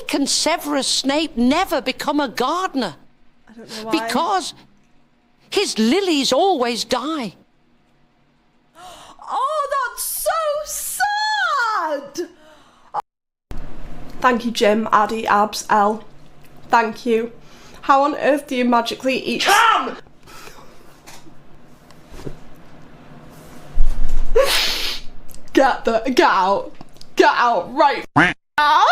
can Severus Snape never become a gardener? I don't know why. Because his lilies always die. Oh, that's so sad! Thank you, Jim, Addy, Abs, L. Thank you. How on earth do you magically eat— Come! Get out. Get out right now.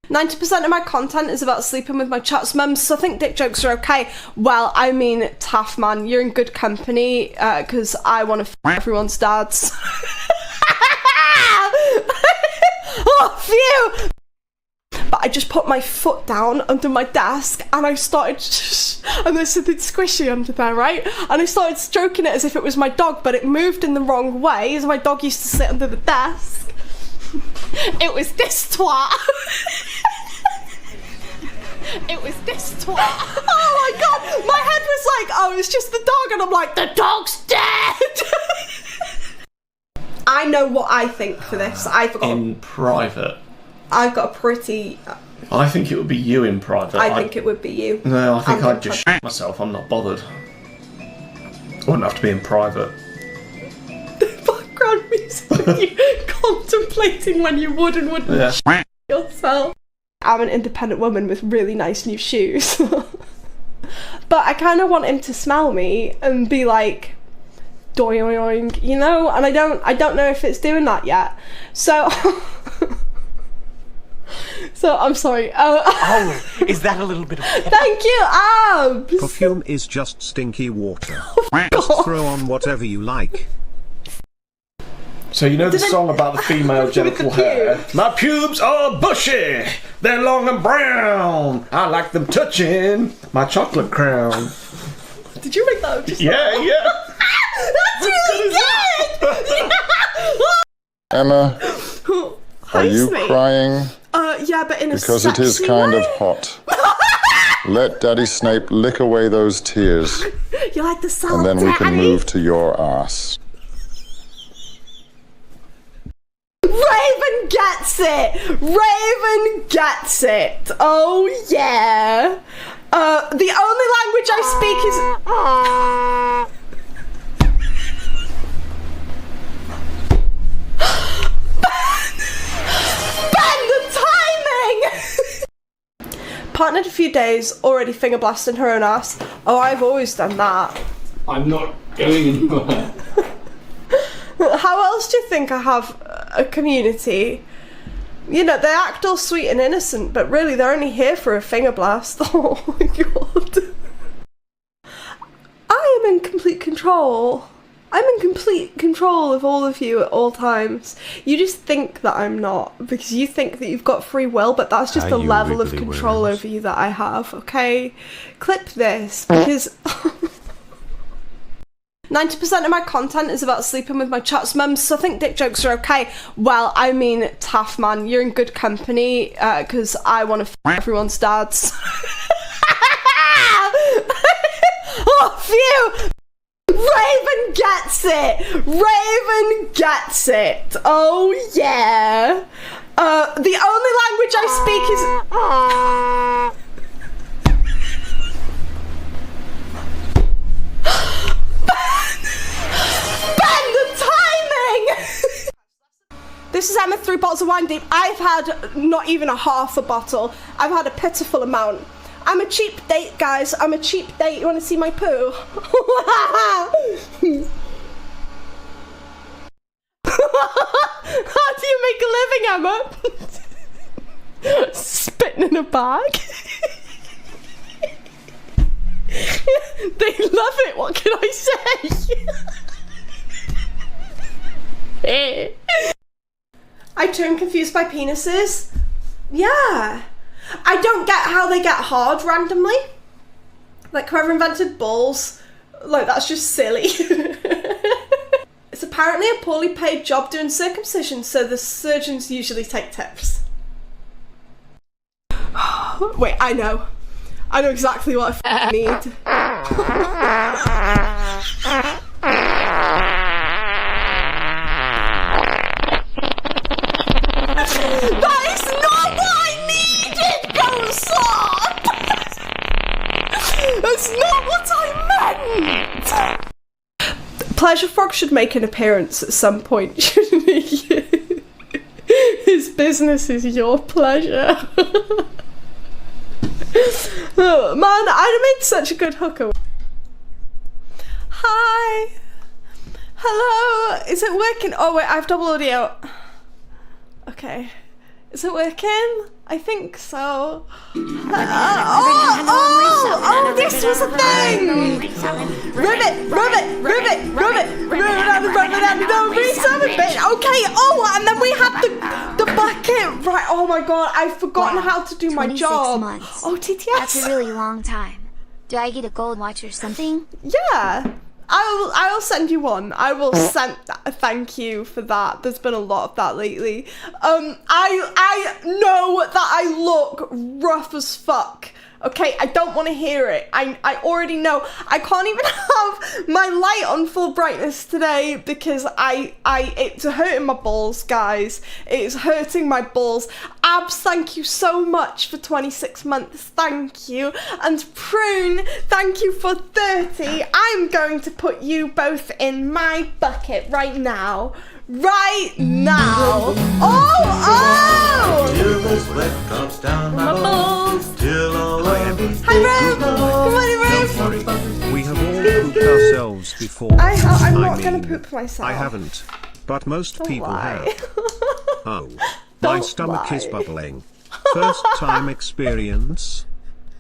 90% of my content is about sleeping with my chat's mums, so I think dick jokes are okay. Well, I mean, Taff, man, you're in good company, because I want to f everyone's dads. Oh, phew! But I just put my foot down under my desk and I started, and there's something squishy under there, right? And I started stroking it as if it was my dog, but it moved in the wrong way, as my dog used to sit under the desk. It was this twat. It was this twat. Oh my god, my head was like, oh, it's just the dog, and I'm like, the dog's dead. I know what I think for this. In private. I've got a pretty... I think it would be you in private. I think it would be you. No, I think I'd just shit myself. I'm not bothered. I wouldn't have to be in private. Background music with you contemplating when you would and wouldn't shit yourself. I'm an independent woman with really nice new shoes. But I kind of want him to smell me and be like, doing, you know? And I don't know if it's doing that yet. So... So, I'm sorry. Oh, is that a little bit of... Thank you, Abs! Perfume is just stinky water. Oh, just throw on whatever you like. So you know the song about the female genital hair? My pubes are bushy, they're long and brown. I like them touching my chocolate crown. Did you make that up just Yeah. That's really good! Emma, are you crying? Yeah, but in a Because it is sexy kind way. of hot. Let Daddy Snape lick away those tears, You like the sound, and then we can Daddy? move to your ass. Raven gets it! Raven gets it! Oh yeah! The only language I speak is... Ben, the timing! Partnered a few days, already finger blasting her own ass. Oh, I've always done that. I'm not going anywhere. How else do you think I have a community? You know, they act all sweet and innocent, but really they're only here for a finger blast. Oh my god. I am in complete control. I'm in complete control of all of you at all times. You just think that I'm not, because you think that you've got free will, but that's just the level of control over you that I have, okay? Clip this, because... 90% of my content is about sleeping with my chat's mums, so I think dick jokes are okay. Well, I mean, Taff, man, you're in good company, because I want to f everyone's dads. Oh, phew! Raven gets it! Raven gets it! Oh, yeah! The only language I speak is... Ben, the timing! This is Emma, 3 bottles of wine deep. I've had not even a half a bottle. I've had a pitiful amount. I'm a cheap date, guys. I'm a cheap date. You want to see my poo? How do you make a living, Emma? Spitting in a bag? They love it, what can I say? I turn confused by penises? Yeah. I don't get how they get hard randomly. Like, whoever invented balls, like, that's just silly. It's apparently a poorly paid job doing circumcision, so the surgeons usually take tips. Wait, I know. I know exactly what I need. That is not what I Pleasure Frog should make an appearance at some point, shouldn't he? His business is your pleasure. Oh, man, I'd made such a good hooker. Hi. Hello. Is it working? Oh wait, I have double audio. Okay. Is it working? I think so. Oh, this was a thing! Ribbit, okay, and then we had the bucket, right, oh my god, I've forgotten how to do my job. Months. Oh, TTS. That's a really long time. Do I get a gold watch or something? Yeah. I'll send you one. I will send thank you for that. There's been a lot of that lately. I know that I look rough as fuck. Okay, I don't want to hear it. I already know. I can't even have my light on full brightness today because it's hurting my balls, guys. It's hurting my balls. Abs, thank you so much for 26 months. Thank you. And Prune, thank you for 30. I'm going to put you both in my bucket right now. Right now. Oh! Till the sweat drops down my balls. Till all of these Hi, Rube. Good morning, Rube. Don't worry, we have all pooped ourselves before. I'm not mean, going to poop myself. I haven't, but most Don't people lie. have. Oh, my Don't stomach is lie. bubbling. First time experience.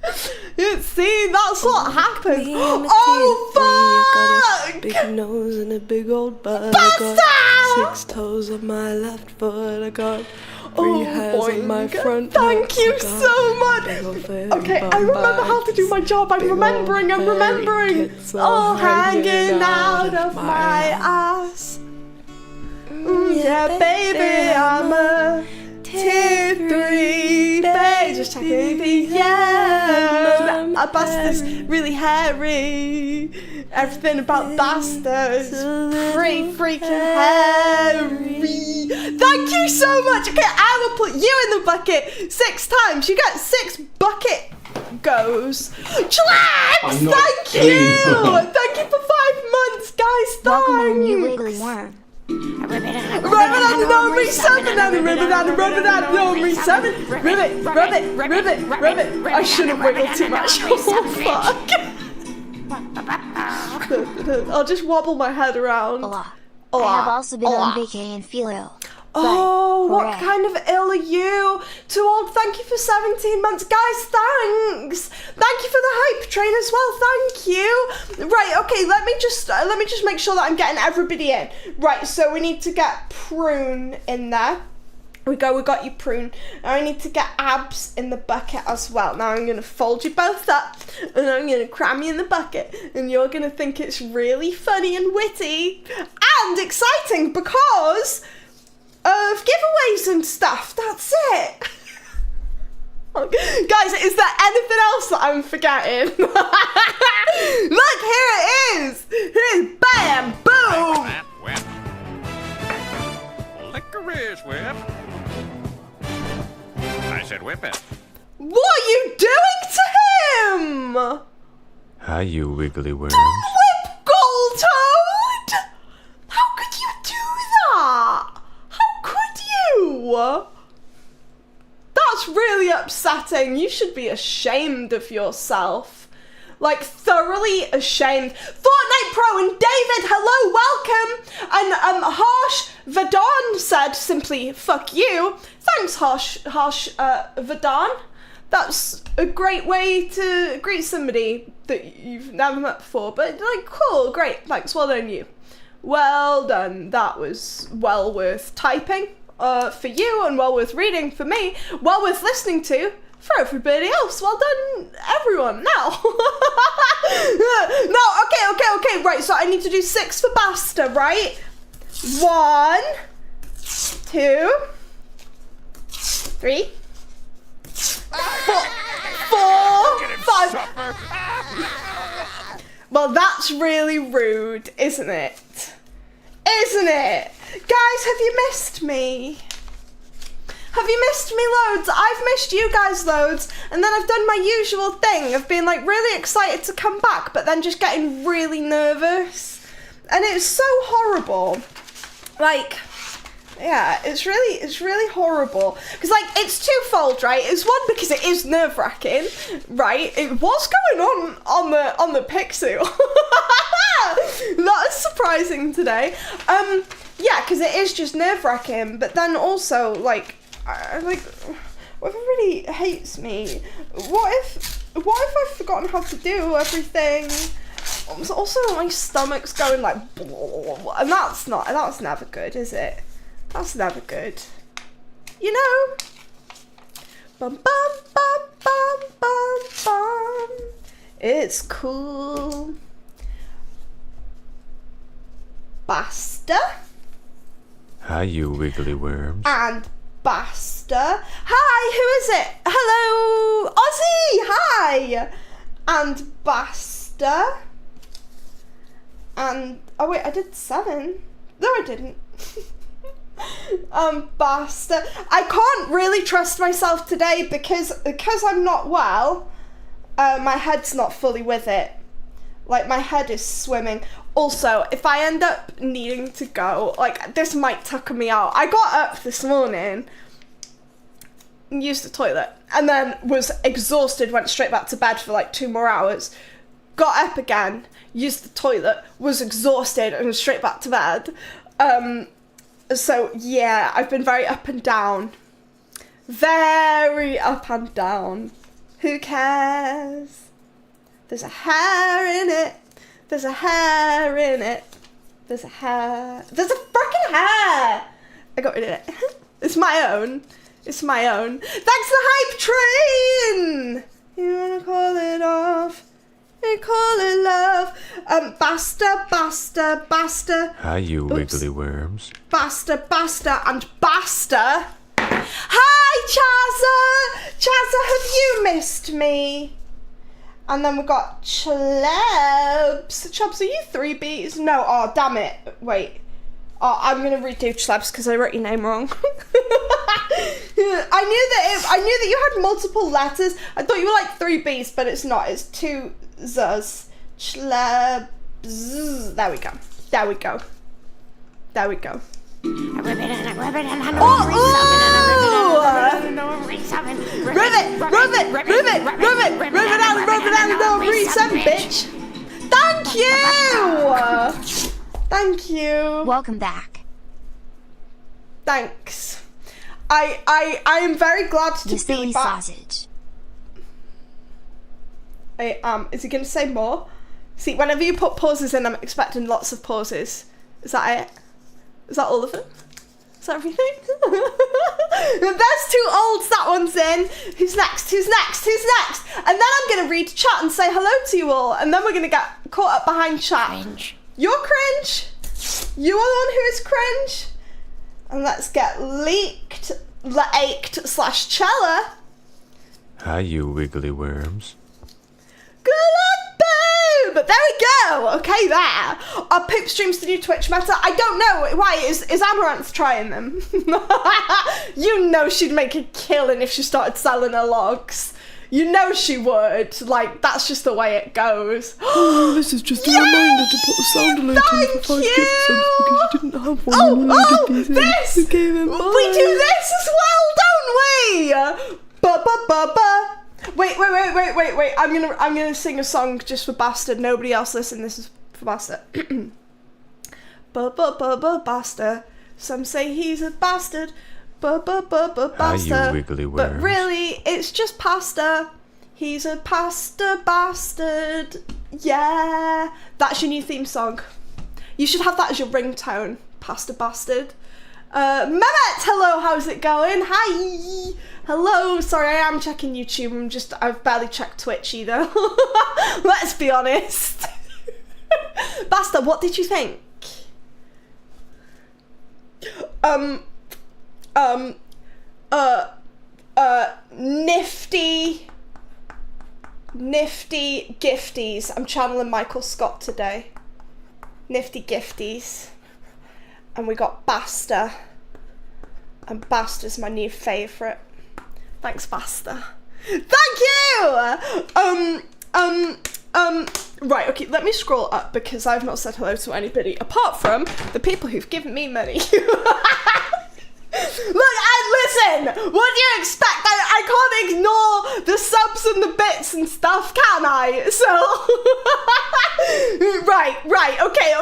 See, that's what happened. Oh, fuck! Big nose and a big old butt. Basta! I got 6 toes on my left foot. I got 3 hairs on my front. Thank you I got so much. big old fat Okay, I bum remember how to do my job. I'm big old remembering. hairy tits All hanging out of my ass. Yeah, baby, I'm a tier 3 babe. Just checking. Yeah, a Basta's really hairy. Everything about Basta is pretty freaking hairy. Thank you so much. Okay, I will put you in the bucket 6 times. You get 6 bucket goes. Chlebs, thank you. Thank you for 5 months, guys. Welcome home, you Thanks. wiggly worm. Ribbit, I shouldn't wiggle too much. Oh, fuck. I'll just wobble my head around. I have also been on vacay and feel ill. Oh, what Hooray. kind of ill are you? Too old, thank you for 17 months. Guys, thanks. Thank you for the hype train as well, thank you. Right, okay, let me just make sure that I'm getting everybody in. Right, so we need to get Prune in there. We got you, Prune. Now I need to get Abs in the bucket as well. Now I'm going to fold you both up and I'm going to cram you in the bucket and you're going to think it's really funny and witty and exciting because of giveaways and stuff. That's it. Guys, is there anything else that I'm forgetting? Look, here it is. Here's bam, boom. Licorice whip. I said whip it. What are you doing to him? Hi, you wiggly worms. Whip Gold Toad! How could you do that? How could you? That's really upsetting. You should be ashamed of yourself. Like, thoroughly ashamed. Fortnite Pro and David, hello, welcome. And Harsh Vadan said simply, fuck you. Thanks, Harsh Vadan. That's a great way to greet somebody that you've never met before. But, like, cool, great, thanks, well done you. Well done, that was well worth typing for you and well worth reading for me. Well worth listening to for everybody else. Well done, everyone. Now. No, okay, right, so I need to do 6 for Basta, right? 1, 2, 3, 4, 5. Well, that's really rude, isn't it? Isn't it? Guys, have you missed me? Have you missed me loads? I've missed you guys loads, and then I've done my usual thing of being like really excited to come back, but then just getting really nervous And it's so horrible. Like, yeah, it's really horrible. Because, like, it's twofold, right? It's one, because it is nerve-wracking, right? What's going on the Pixie? That is surprising today. Yeah, because it is just nerve-wracking, but then also, like, what if everybody hates me? What if I've forgotten how to do everything? Also, my stomach's going like, and that's never good, is it? That's never good. You know? Bum bum bum bum bum bum. It's cool. Basta. Hi, you wiggly worms. And Basta. Hi, who is it? Hello, Ozzy. Hi. And Basta. And oh wait, I did 7. No, I didn't. Basta. I can't really trust myself today because I'm not well. My head's not fully with it. Like, my head is swimming. Also, if I end up needing to go, like, this might tucker me out. I got up this morning, used the toilet, and then was exhausted, went straight back to bed for like 2 more hours. Got up again, used the toilet, was exhausted, and was straight back to bed. So, yeah, I've been very up and down. Very up and down. Who cares? There's a hair in it. There's a hair in it. There's a hair. There's a freaking hair! I got rid of it. It's my own. It's my own. Thanks to the hype train! You wanna call it off? You call it love. Basta, basta, basta. Hi, you Oops. wiggly worms. Basta, basta, and basta. Hi, Chazza! Chazza, have you missed me? And then we've got Chlebs. Chlebs, are you 3Bs? No, oh, damn it. Wait. Oh, I'm going to redo Chlebs because I wrote your name wrong. I knew that you had multiple letters. I thought you were like 3Bs, but it's not. It's 2 Z's. Chlebs. There we go. There we go. There we go. Ribbit, bitch. Thank you. Thank you. Welcome back. Thanks. I am very glad to You be silly back. sausage. Is he going to say more? See, whenever you put pauses in, I'm expecting lots of pauses. Is that it? Is that all of it? Is that everything? There's 2 olds, that one's in. Who's next? Who's next? Who's next? And then I'm going to read chat and say hello to you all. And then we're going to get caught up behind chat. Cringe. You're cringe. You are the one who is cringe. And let's get leaked /Chella. Hi, you wiggly worms. Good luck, babe! There we go! Okay, there. Are poop streams the new Twitch meta? I don't know. Why? Is Amaranth trying them? You know she'd make a killing if she started selling her logs. You know she would. Like, that's just the way it goes. This is just a reminder to put a sound alert in for 5 gift subs because you didn't have one when you did these in. This! Okay, then, bye. We do this as well, don't we? Ba-ba-ba-ba. Wait. I'm gonna sing a song just for Bastard. Nobody else listen. This is for Bastard. Bastard. Some say he's a bastard. Bastard. Hi, you wiggly worms. But really, it's just pasta. He's a pasta bastard. Yeah, that's your new theme song. You should have that as your ringtone. Pasta bastard. Mehmet, hello, how's it going? Hi. Hello, sorry, I am checking YouTube. I've barely checked Twitch either. Let's be honest. Basta, what did you think? Nifty gifties. I'm channeling Michael Scott today. Nifty gifties. And we got Basta. And Basta's my new favourite. Thanks, Basta. Thank you! Right, okay, let me scroll up because I've not said hello to anybody apart from the people who've given me money. Look, listen, what do you expect? I can't ignore the subs and the bits and stuff, can I? So, right, okay.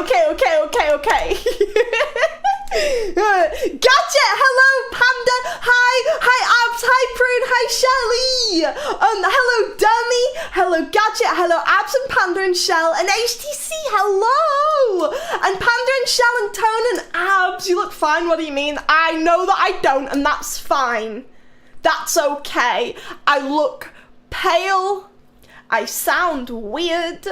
Gadget, hello, Panda, hi, Abs, hi, Prune, hi, Shelly, hello, Dummy, hello, Gadget, hello, Abs and Panda and Shell, and HTC, hello, and Panda and Shell and Tone and Abs, you look fine, what do you mean? I know that I don't, and that's fine. That's okay. I look pale. I sound weird.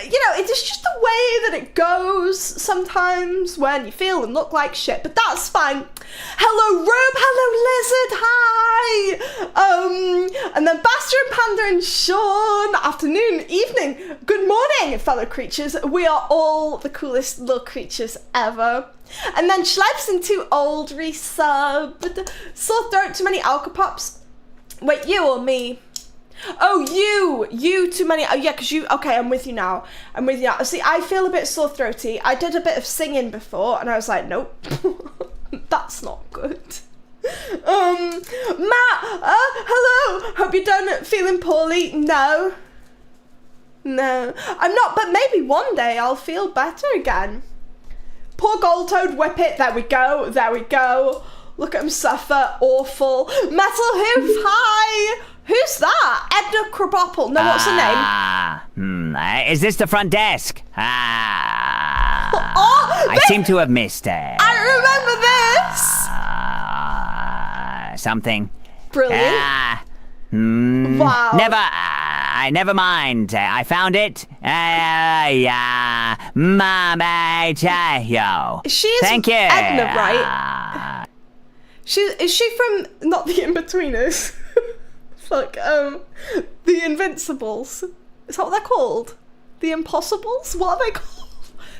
You know, it's just the way that it goes sometimes when you feel and look like shit, but that's fine. Hello, Rube. Hello, Lizard. Hi. And then Bastard and Panda and Sean. Afternoon, evening, good morning, fellow creatures. We are all the coolest little creatures ever. And then Schleps and Too Old resubbed. Sore throat, too many Alka-Pops. Wait, you or me? Oh, you too many. Oh, yeah, because you. Okay, I'm with you now. See, I feel a bit sore throaty. I did a bit of singing before, and I was like, nope, that's not good. Matt, hello. Hope you're done feeling poorly. No, I'm not. But maybe one day I'll feel better again. Poor Gold Toad, whip it. There we go. Look at him suffer. Awful. Metal Hoof, hi. Who's that? Edna Krabappel. No, what's her name? Is this the front desk? Oh, I seem to have missed it. I remember this. Something. Brilliant. Wow. Never mind. I found it. Yo. She's Thank you. Edna, right? Is she from not the In-Betweeners? Fuck, the Invincibles. Is that what they're called? The Impossibles? What are they called?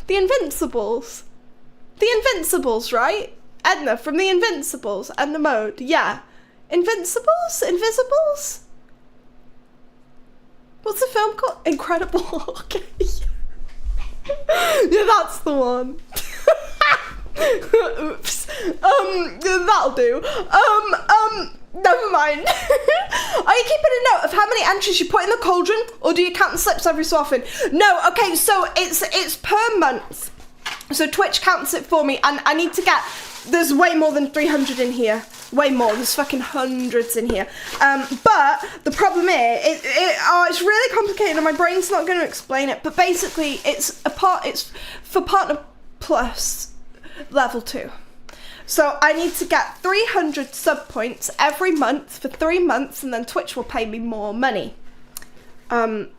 The Invincibles. The Invincibles, right? Edna from the Invincibles. Edna Mode, yeah. Invincibles? Invisibles? What's the film called? Incredible. Okay. Yeah, that's the one. Oops. That'll do. Never mind. Are you keeping a note of how many entries you put in the cauldron, or do you count the slips every so often? No, okay, so it's per month. So Twitch counts it for me, and I need to get, there's way more than 300 in here. Way more, there's fucking hundreds in here. But the problem is, it's really complicated and my brain's not going to explain it, but basically it's for Partner Plus level 2. So I need to get 300 sub points every month for 3 months, and then Twitch will pay me more money. So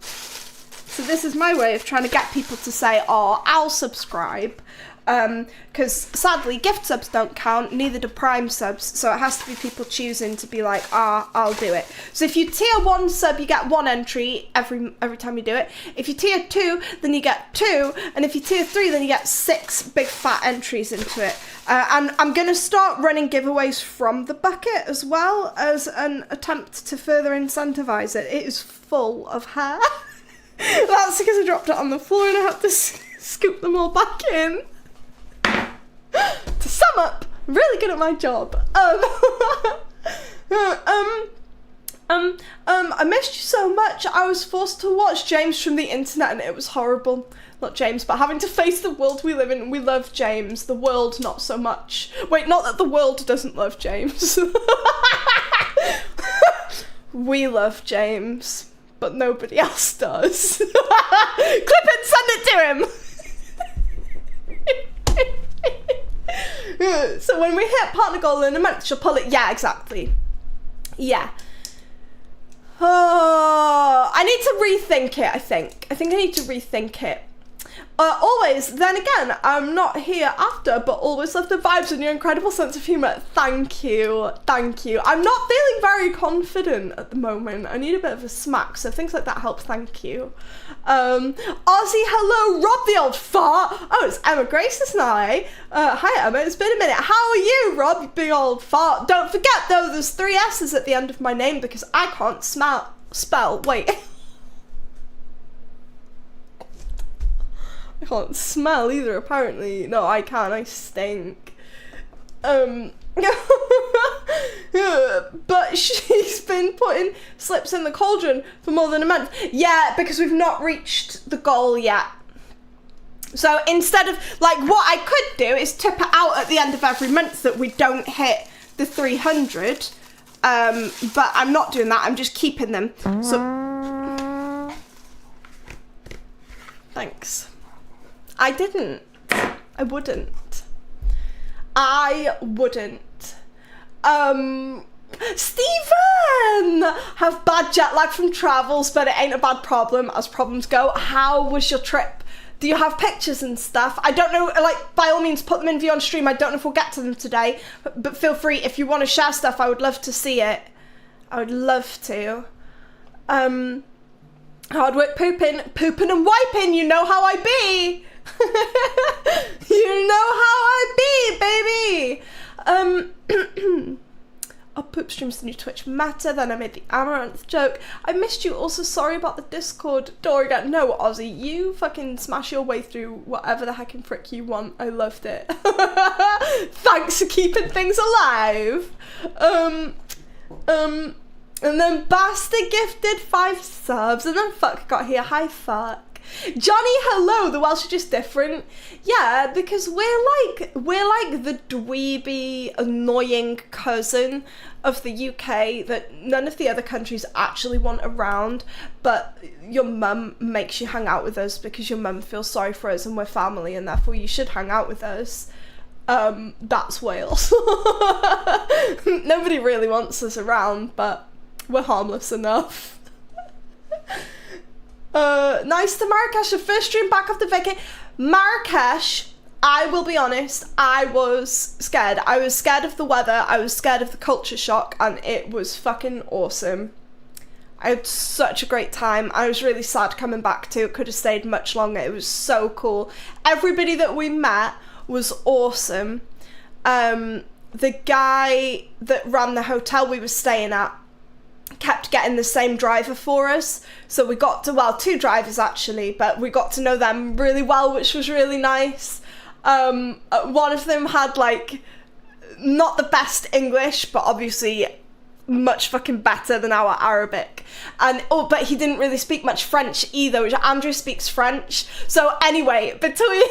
this is my way of trying to get people to say, oh, I'll subscribe. Because sadly, gift subs don't count, neither do Prime subs, so it has to be people choosing to be like, I'll do it. So if you tier 1 sub, you get 1 entry every time you do it. If you tier 2, then you get 2, and if you tier 3, then you get 6 big fat entries into it. And I'm going to start running giveaways from the bucket as well as an attempt to further incentivize it. It is full of hair. That's because I dropped it on the floor and I had to scoop them all back in. To sum up, I'm really good at my job. I missed you so much. I was forced to watch James from the internet and it was horrible. Not James, but having to face the world we live in. We love James. The world, not so much. Wait, not that the world doesn't love James. We love James, but nobody else does. Clip it, send it to him. So when we hit partner goal in a month, she'll pull it. Yeah, exactly. Yeah. Oh, I need to rethink it, I think. I need to rethink it. Always, then again, I'm not here after, but always love the vibes and your incredible sense of humour. Thank you. Thank you. I'm not feeling very confident at the moment. I need a bit of a smack, so things like that help. Thank you. Ozzy, hello. Rob the old fart. Oh, it's Emma Grace, isn't I? Hi, Emma. It's been a minute. How are you, Rob, you big old fart? Don't forget, though, there's 3 S's at the end of my name because I can't spell. Wait. I can't smell either, apparently. No, I can. I stink. But she's been putting slips in the cauldron for more than a month. Yeah, because we've not reached the goal yet. So instead of, like, what I could do is tip it out at the end of every month that we don't hit the 300. But I'm not doing that. I'm just keeping them. So, thanks. I didn't. I wouldn't. Stephen! Have bad jet lag from travels, but it ain't a bad problem as problems go. How was your trip? Do you have pictures and stuff? I don't know, like, by all means, put them in view on stream. I don't know if we'll get to them today, but feel free. If you want to share stuff, I would love to see it. I would love to. Hard work pooping and wiping. You know how I be. You know how I be, baby. I'll poop streams the new Twitch meta, then I made the Amaranth joke. I missed you, also sorry about the Discord door again. No, Ozzy, you fucking smash your way through whatever the heckin' frick you want. I loved it. Thanks for keeping things alive. And then Bastard gifted 5 subs, and then Fuck got here. Hi, Fuck. Johnny, hello. The Welsh are just different. Yeah, because we're like the dweeby, annoying cousin of the UK that none of the other countries actually want around, but your mum makes you hang out with us because your mum feels sorry for us and we're family and therefore you should hang out with us. That's Wales. Nobody really wants us around, but we're harmless enough. Nice to Marrakesh, the first stream back off the vacation. Marrakesh, I will be honest, I was scared. I was scared of the weather, I was scared of the culture shock, and it was fucking awesome. I had such a great time. I was really sad coming back too. It could have stayed much longer. It was so cool. Everybody that we met was awesome. The guy that ran the hotel we were staying at kept getting the same driver for us, so we got to, well, 2 drivers actually, but we got to know them really well, which was really nice. One of them had, like, not the best English, but obviously much fucking better than our Arabic, and but he didn't really speak much French either, which Andrew speaks French. So anyway, between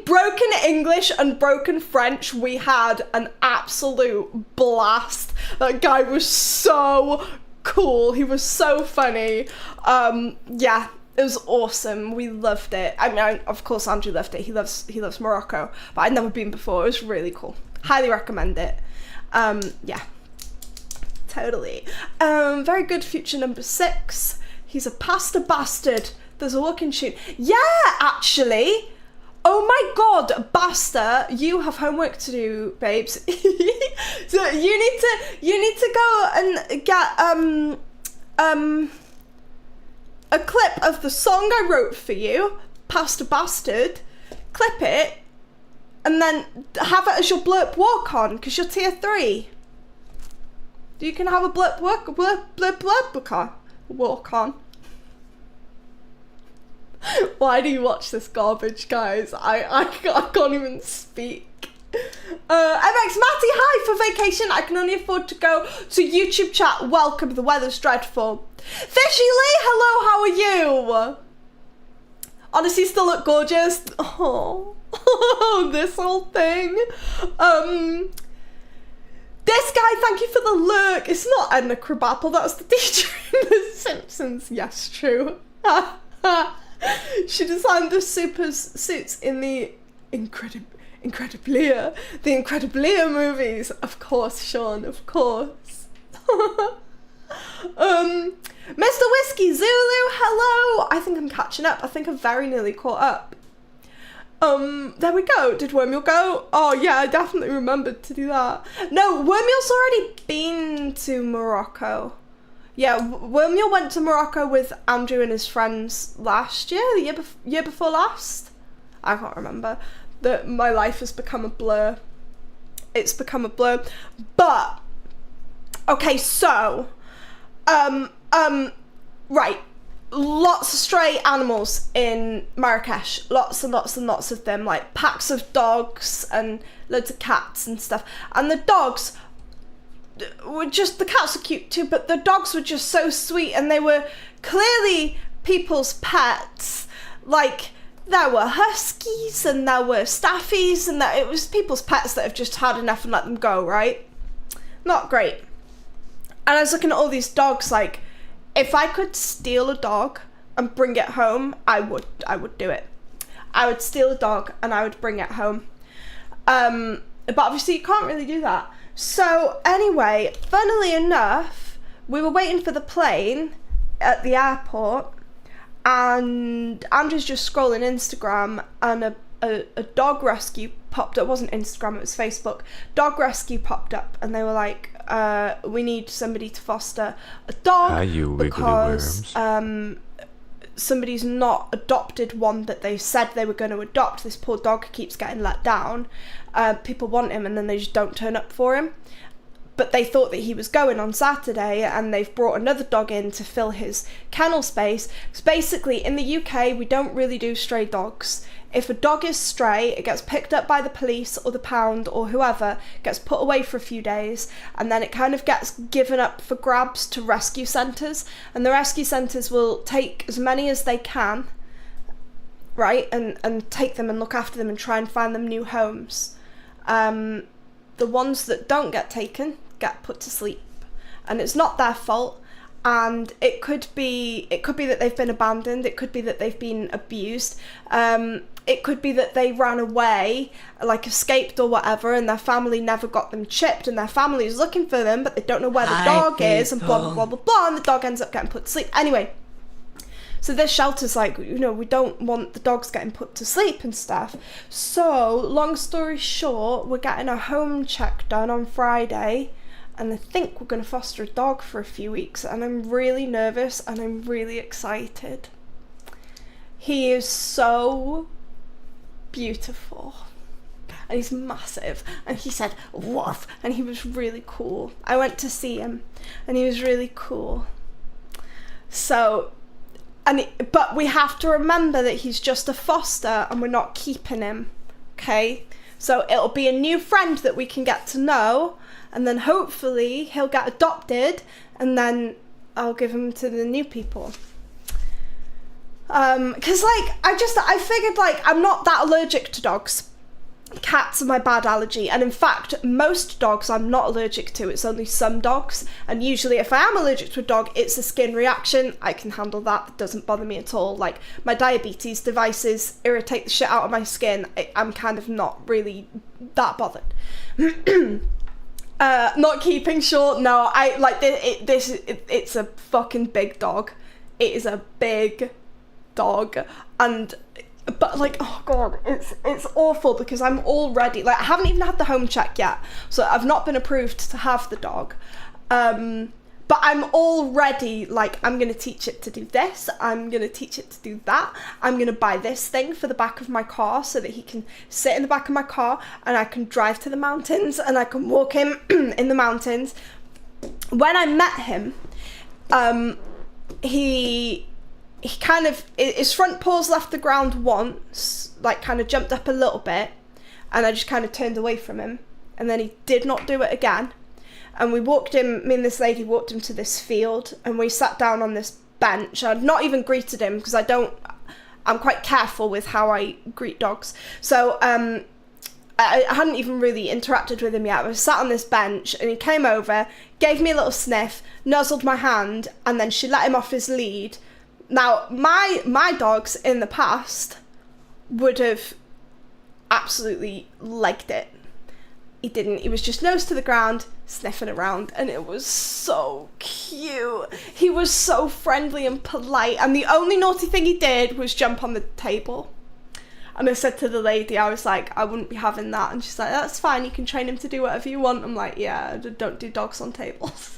broken English and broken French, we had an absolute blast. That guy was so cool, he was so funny. Yeah, it was awesome. We loved it. I mean, of course Andrew loved it. He loves Morocco, but I'd never been before. It was really cool. Highly recommend it. Yeah, totally. Very good. Future number 6. He's a pasta bastard. There's a walking shoot. Yeah, actually. Oh my god, Basta, you have homework to do, babes. So you need to go and get a clip of the song I wrote for you, Pasta Bastard, clip it, and then have it as your blurp walk on, because you're tier 3. You can have a blurp walk on. Why do you watch this garbage, guys? I can't even speak. MX Matty, hi, for vacation. I can only afford to go to YouTube chat. Welcome, the weather's dreadful. Fishy Lee, hello, how are you? Honestly, still look gorgeous. Oh, this whole thing. This guy, thank you for the lurk. It's not Edna Krabappel, that's the teacher in The Simpsons. Yes, true. She designed the suits in the Incrediblia movies. Of course, Sean, of course. Mr. Whiskey Zulu, hello. I think I'm catching up. I think I'm very nearly caught up. There we go. Did Wormule go? Oh yeah, I definitely remembered to do that. No, Wormule's already been to Morocco. Yeah, Wormule went to Morocco with Andrew and his friends last year, the year before last. I can't remember. My life has become a blur. It's become a blur. But okay, so right. lots of stray animals in Marrakesh. Lots and lots and lots of them, like packs of dogs and loads of cats and stuff. And the dogs were just, the cats are cute too, but the dogs were just so sweet, and they were clearly people's pets. Like, there were huskies and there were staffies, and it was people's pets that have just had enough and let them go, right? Not great. And I was looking at all these dogs, like, if I could steal a dog and bring it home, I would do it. I would steal a dog and I would bring it home. But obviously you can't really do that. So anyway, funnily enough, we were waiting for the plane at the airport, and Andrew's just scrolling Instagram, and a dog rescue popped up. It wasn't Instagram, it was Facebook. Dog rescue popped up, and they were like, we need somebody to foster a dog. Hi, you wiggly because worms. Somebody's not adopted one that they said they were going to adopt. This poor dog keeps getting let down. People want him and then they just don't turn up for him. But they thought that he was going on Saturday, and they've brought another dog in to fill his kennel space. So basically, in the UK, we don't really do stray dogs. If a dog is stray, it gets picked up by the police or the pound or whoever, gets put away for a few days, and then it kind of gets given up for grabs to rescue centres. And the rescue centres will take as many as they can, right, and take them and look after them and try and find them new homes. The ones that don't get taken get put to sleep, and it's not their fault. And it could be that they've been abandoned, it could be that they've been abused, it could be that they ran away, like escaped or whatever, and their family never got them chipped, and their family is looking for them, but they don't know where the dog is, and blah blah blah blah blah, and the dog ends up getting put to sleep. Anyway, so this shelter's like, you know, we don't want the dogs getting put to sleep and stuff. So long story short, we're getting a home check done on Friday, and I think we're going to foster a dog for a few weeks, and I'm really nervous and I'm really excited. He is so beautiful, and he's massive, and he said woof, and he was really cool. I went to see him and he was really cool. So, but we have to remember that he's just a foster and we're not keeping him, okay? So it'll be a new friend that we can get to know, and then hopefully he'll get adopted, and then I'll give him to the new people. Because like, I figured, like, I'm not that allergic to dogs. Cats are my bad allergy, and in fact most dogs I'm not allergic to. It's only some dogs, and usually if I am allergic to a dog, it's a skin reaction. I can handle that. It doesn't bother me at all. Like, my diabetes devices irritate the shit out of my skin. I'm kind of not really that bothered. Not keeping short, no, I like it's a fucking big dog. It is a big dog, but like, oh god, it's awful because I'm already, like, I haven't even had the home check yet, so I've not been approved to have the dog, but I'm already like, I'm gonna teach it to do this, I'm gonna teach it to do that, I'm gonna buy this thing for the back of my car so that he can sit in the back of my car and I can drive to the mountains and I can walk him in the mountains. When I met him, he kind of, his front paws left the ground once, like kind of jumped up a little bit, and I just kind of turned away from him, and then he did not do it again. And we walked him, me and this lady walked him to this field, and we sat down on this bench. I'd not even greeted him because I'm quite careful with how I greet dogs. So I hadn't even really interacted with him yet. I was sat on this bench and he came over, gave me a little sniff, nuzzled my hand, and then she let him off his lead. Now, my dogs in the past would have absolutely liked it. He didn't. He was just nose to the ground, sniffing around, and it was so cute. He was so friendly and polite, and the only naughty thing he did was jump on the table. And I said to the lady, I was like, I wouldn't be having that. And she's like, that's fine, you can train him to do whatever you want. I'm like, yeah, don't do dogs on tables.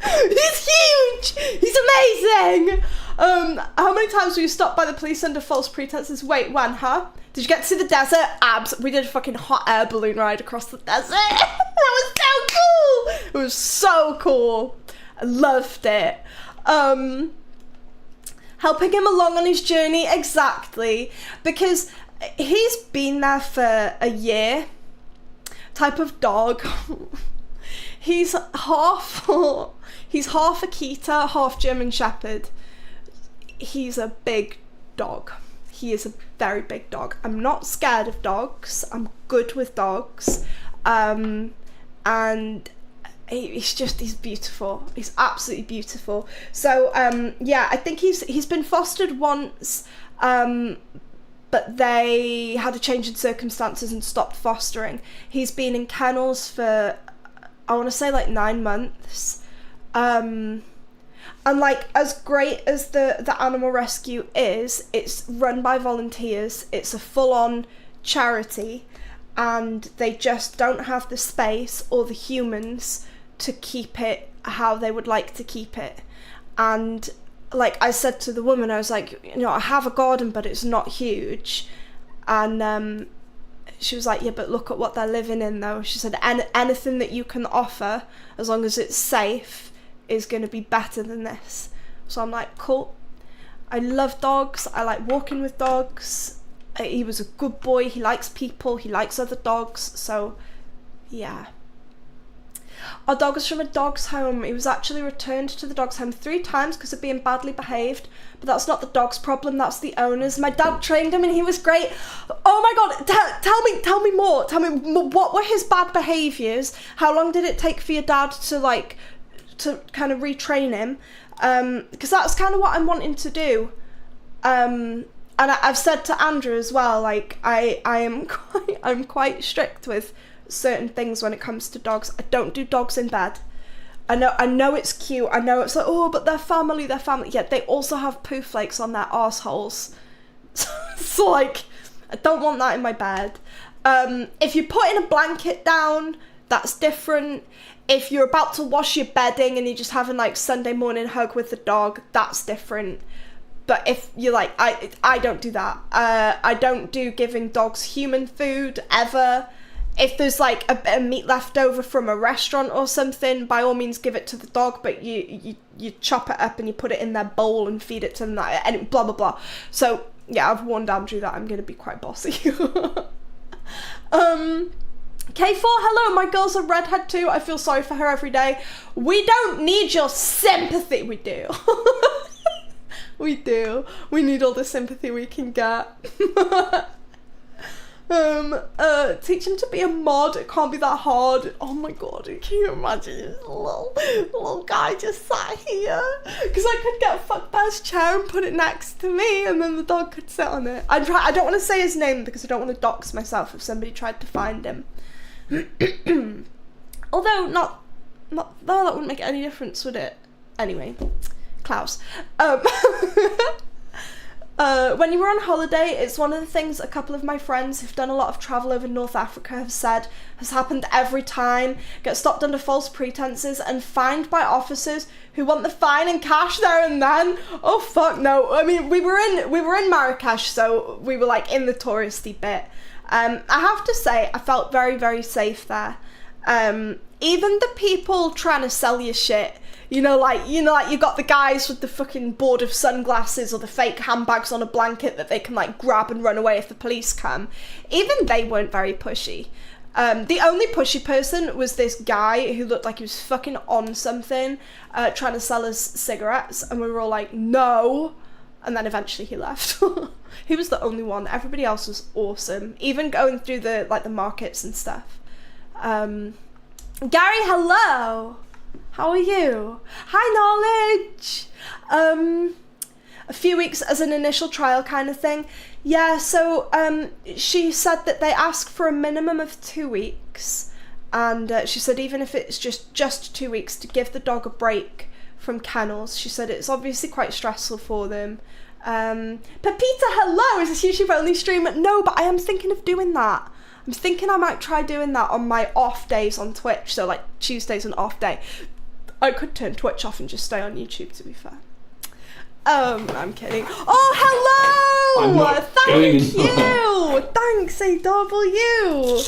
He's huge! He's amazing! How many times were you stopped by the police under false pretenses? Wait, when, huh? Did you get to see the desert? Abs. We did a fucking hot air balloon ride across the desert. That was so cool! It was so cool. I loved it. helping him along on his journey, exactly, because he's been there for a year. Type of dog. He's half Akita, half German Shepherd. He's a big dog. He is a very big dog. I'm not scared of dogs. I'm good with dogs. And he's beautiful. He's absolutely beautiful. So yeah, I think he's been fostered once, but they had a change in circumstances and stopped fostering. He's been in kennels for, I want to say, like 9 months. And like, as great as the animal rescue is, it's run by volunteers. It's a full-on charity, and they just don't have the space or the humans to keep it how they would like to keep it. And like I said to the woman, I was like, you know, I have a garden, but it's not huge. And she was like, yeah, but look at what they're living in though. She said, anything that you can offer, as long as it's safe, is going to be better than this. So I'm like, cool. I love dogs. I like walking with dogs. He was a good boy. He likes people. He likes other dogs. So yeah. Our dog was from a dog's home. He was actually returned to the dog's home 3 times because of being badly behaved. But that's not the dog's problem, that's the owner's. My dad trained him and he was great. Oh my god, tell me more. Tell me, what were his bad behaviours? How long did it take for your dad to kind of retrain him? Because that's kind of what I'm wanting to do. And I've said to Andrew as well, like, I'm quite strict with certain things when it comes to dogs. I don't do dogs in bed. I know it's cute. I know it's like, oh, but they're family. Yeah, they also have poo flakes on their arseholes. So like, I don't want that in my bed. If you're putting a blanket down, that's different. If you're about to wash your bedding and you're just having like Sunday morning hug with the dog, that's different. But if you're like, I don't do that. I don't do giving dogs human food ever. If there's like a bit of meat left over from a restaurant or something, by all means give it to the dog, but you chop it up and you put it in their bowl and feed it to them, and blah blah blah. So yeah, I've warned Andrew that I'm going to be quite bossy. K4, hello, my girl's a redhead too. I feel sorry for her every day. We don't need your sympathy. We do. We do. We need all the sympathy we can get. Teach him to be a mod. It can't be that hard. Oh my god, can you imagine this little guy just sat here? Because I could get fucked by his chair and put it next to me, and then the dog could sit on it. I don't want to say his name because I don't want to dox myself if somebody tried to find him. Although no, that wouldn't make any difference, would it? Anyway, Klaus. When you were on holiday, it's one of the things a couple of my friends who've done a lot of travel over North Africa have said has happened every time. Get stopped under false pretenses and fined by officers who want the fine in cash there and then. Oh fuck no. I mean, we were in Marrakesh, so we were like in the touristy bit. I have to say, I felt very, very safe there. Even the people trying to sell you shit, you got the guys with the fucking board of sunglasses or the fake handbags on a blanket that they can like grab and run away if the police come. Even they weren't very pushy. The only pushy person was this guy who looked like he was fucking on something, trying to sell us cigarettes, and we were all like, no. And then eventually he left. He was the only one. Everybody else was awesome. Even going through the markets and stuff. Gary, hello. How are you? Hi, Knowledge. A few weeks as an initial trial kind of thing. Yeah, so she said that they ask for a minimum of 2 weeks, and she said even if it's just 2 weeks, to give the dog a break from kennels. She said it's obviously quite stressful for them. Pepita, hello. Is this YouTube only stream? No, but I am thinking of doing that. I'm thinking I might try doing that on my off days on Twitch, so like Tuesday's an off day. I could turn Twitch off and just stay on YouTube, to be fair. I'm kidding. Oh, hello! Thank you! Thanks, AW!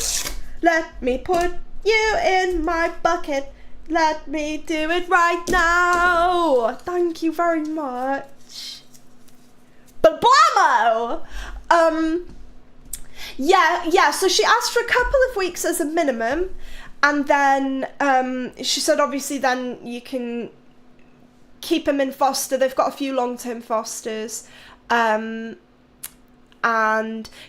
Let me put you in my bucket. Let me do it right now! Thank you very much. Blammo! Yeah, so she asked for a couple of weeks as a minimum, and then she said obviously then you can keep him in foster. They've got a few long-term fosters, and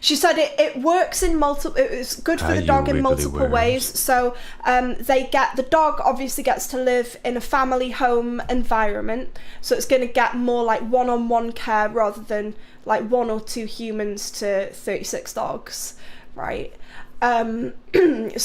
she said it works in multiple, it's good for the dog in multiple ways. So the dog obviously gets to live in a family home environment, so it's going to get more like one-on-one care rather than like 1 or 2 humans to 36 dogs, right? So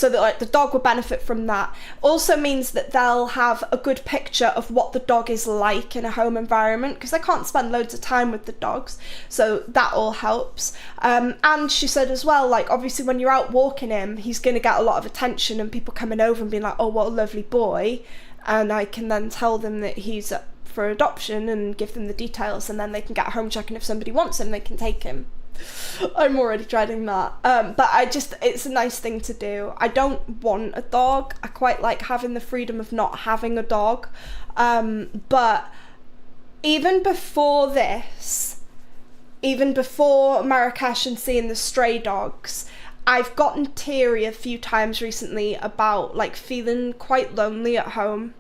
that like the dog will benefit from that. Also means that they'll have a good picture of what the dog is like in a home environment, because they can't spend loads of time with the dogs, so that all helps. And she said as well, like obviously when you're out walking him, he's going to get a lot of attention and people coming over and being like, oh, what a lovely boy, and I can then tell them that he's up for adoption and give them the details, and then they can get a home check, and if somebody wants him they can take him. I'm already dreading that, but it's a nice thing to do. I don't want a dog. I quite like having the freedom of not having a dog, but even before this, even before Marrakesh and seeing the stray dogs, I've gotten teary a few times recently about like feeling quite lonely at home.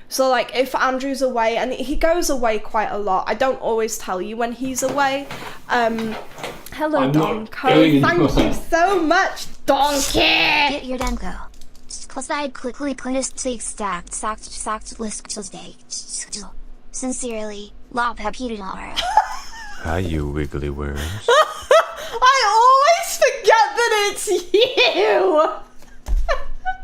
So like if Andrew's away, and he goes away quite a lot, I don't always tell you when he's away. Hello, Donko. Thank you so much, Donkey. Get your Donko. Side quickly stacked Sincerely, La Pepitadora. Hi, you wiggly worms. I always forget that it's you.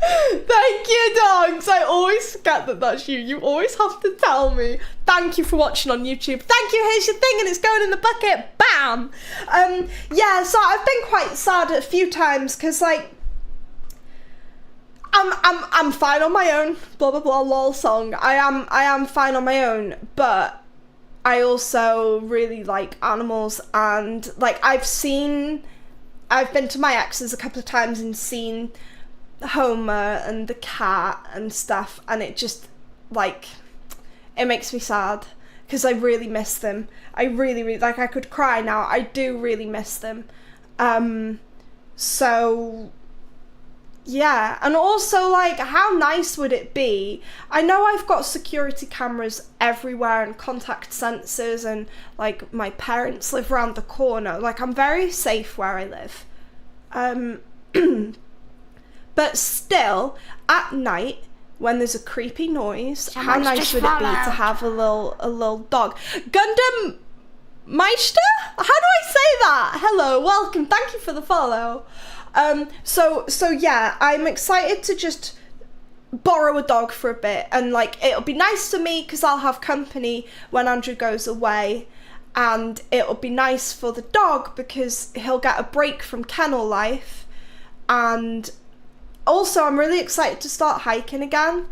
Thank you, dogs. I always forget that that's you. You always have to tell me. Thank you for watching on YouTube. Thank you. Here's your thing, and it's going in the bucket. Bam. Yeah. So I've been quite sad a few times because, like, I'm fine on my own. Blah blah blah. Lol song. I am fine on my own, but I also really like animals, and like I've been to my ex's a couple of times and seen Homer and the cat and stuff, and it just like it makes me sad because I really miss them. I really like, I could cry now. I do really miss them. So yeah, and also like how nice would it be? I know I've got security cameras everywhere and contact sensors, and like my parents live around the corner. Like I'm very safe where I live. But still, at night, when there's a creepy noise, how nice would it be to have a little dog? Gundam Meister? How do I say that? Hello, welcome, thank you for the follow. So yeah, I'm excited to just borrow a dog for a bit, and like it'll be nice for me because I'll have company when Andrew goes away, and it'll be nice for the dog because he'll get a break from kennel life. And also, I'm really excited to start hiking again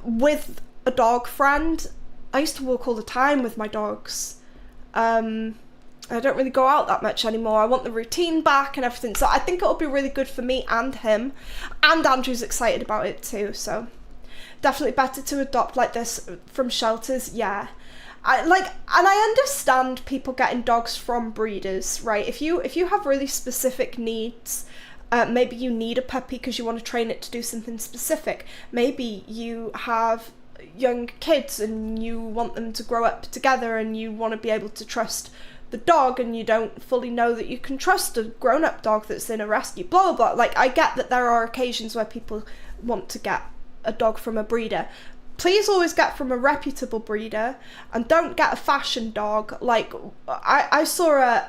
with a dog friend. I used to walk all the time with my dogs. I don't really go out that much anymore. I want the routine back and everything. So I think it'll be really good for me and him. And Andrew's excited about it too. So definitely better to adopt like this from shelters. Yeah. And I understand people getting dogs from breeders, right? If you have really specific needs, maybe you need a puppy because you want to train it to do something specific. Maybe you have young kids and you want them to grow up together and you want to be able to trust the dog, and you don't fully know that you can trust a grown-up dog that's in a rescue, blah, blah, blah. Like, I get that there are occasions where people want to get a dog from a breeder. Please always get from a reputable breeder, and don't get a fashion dog. Like, I saw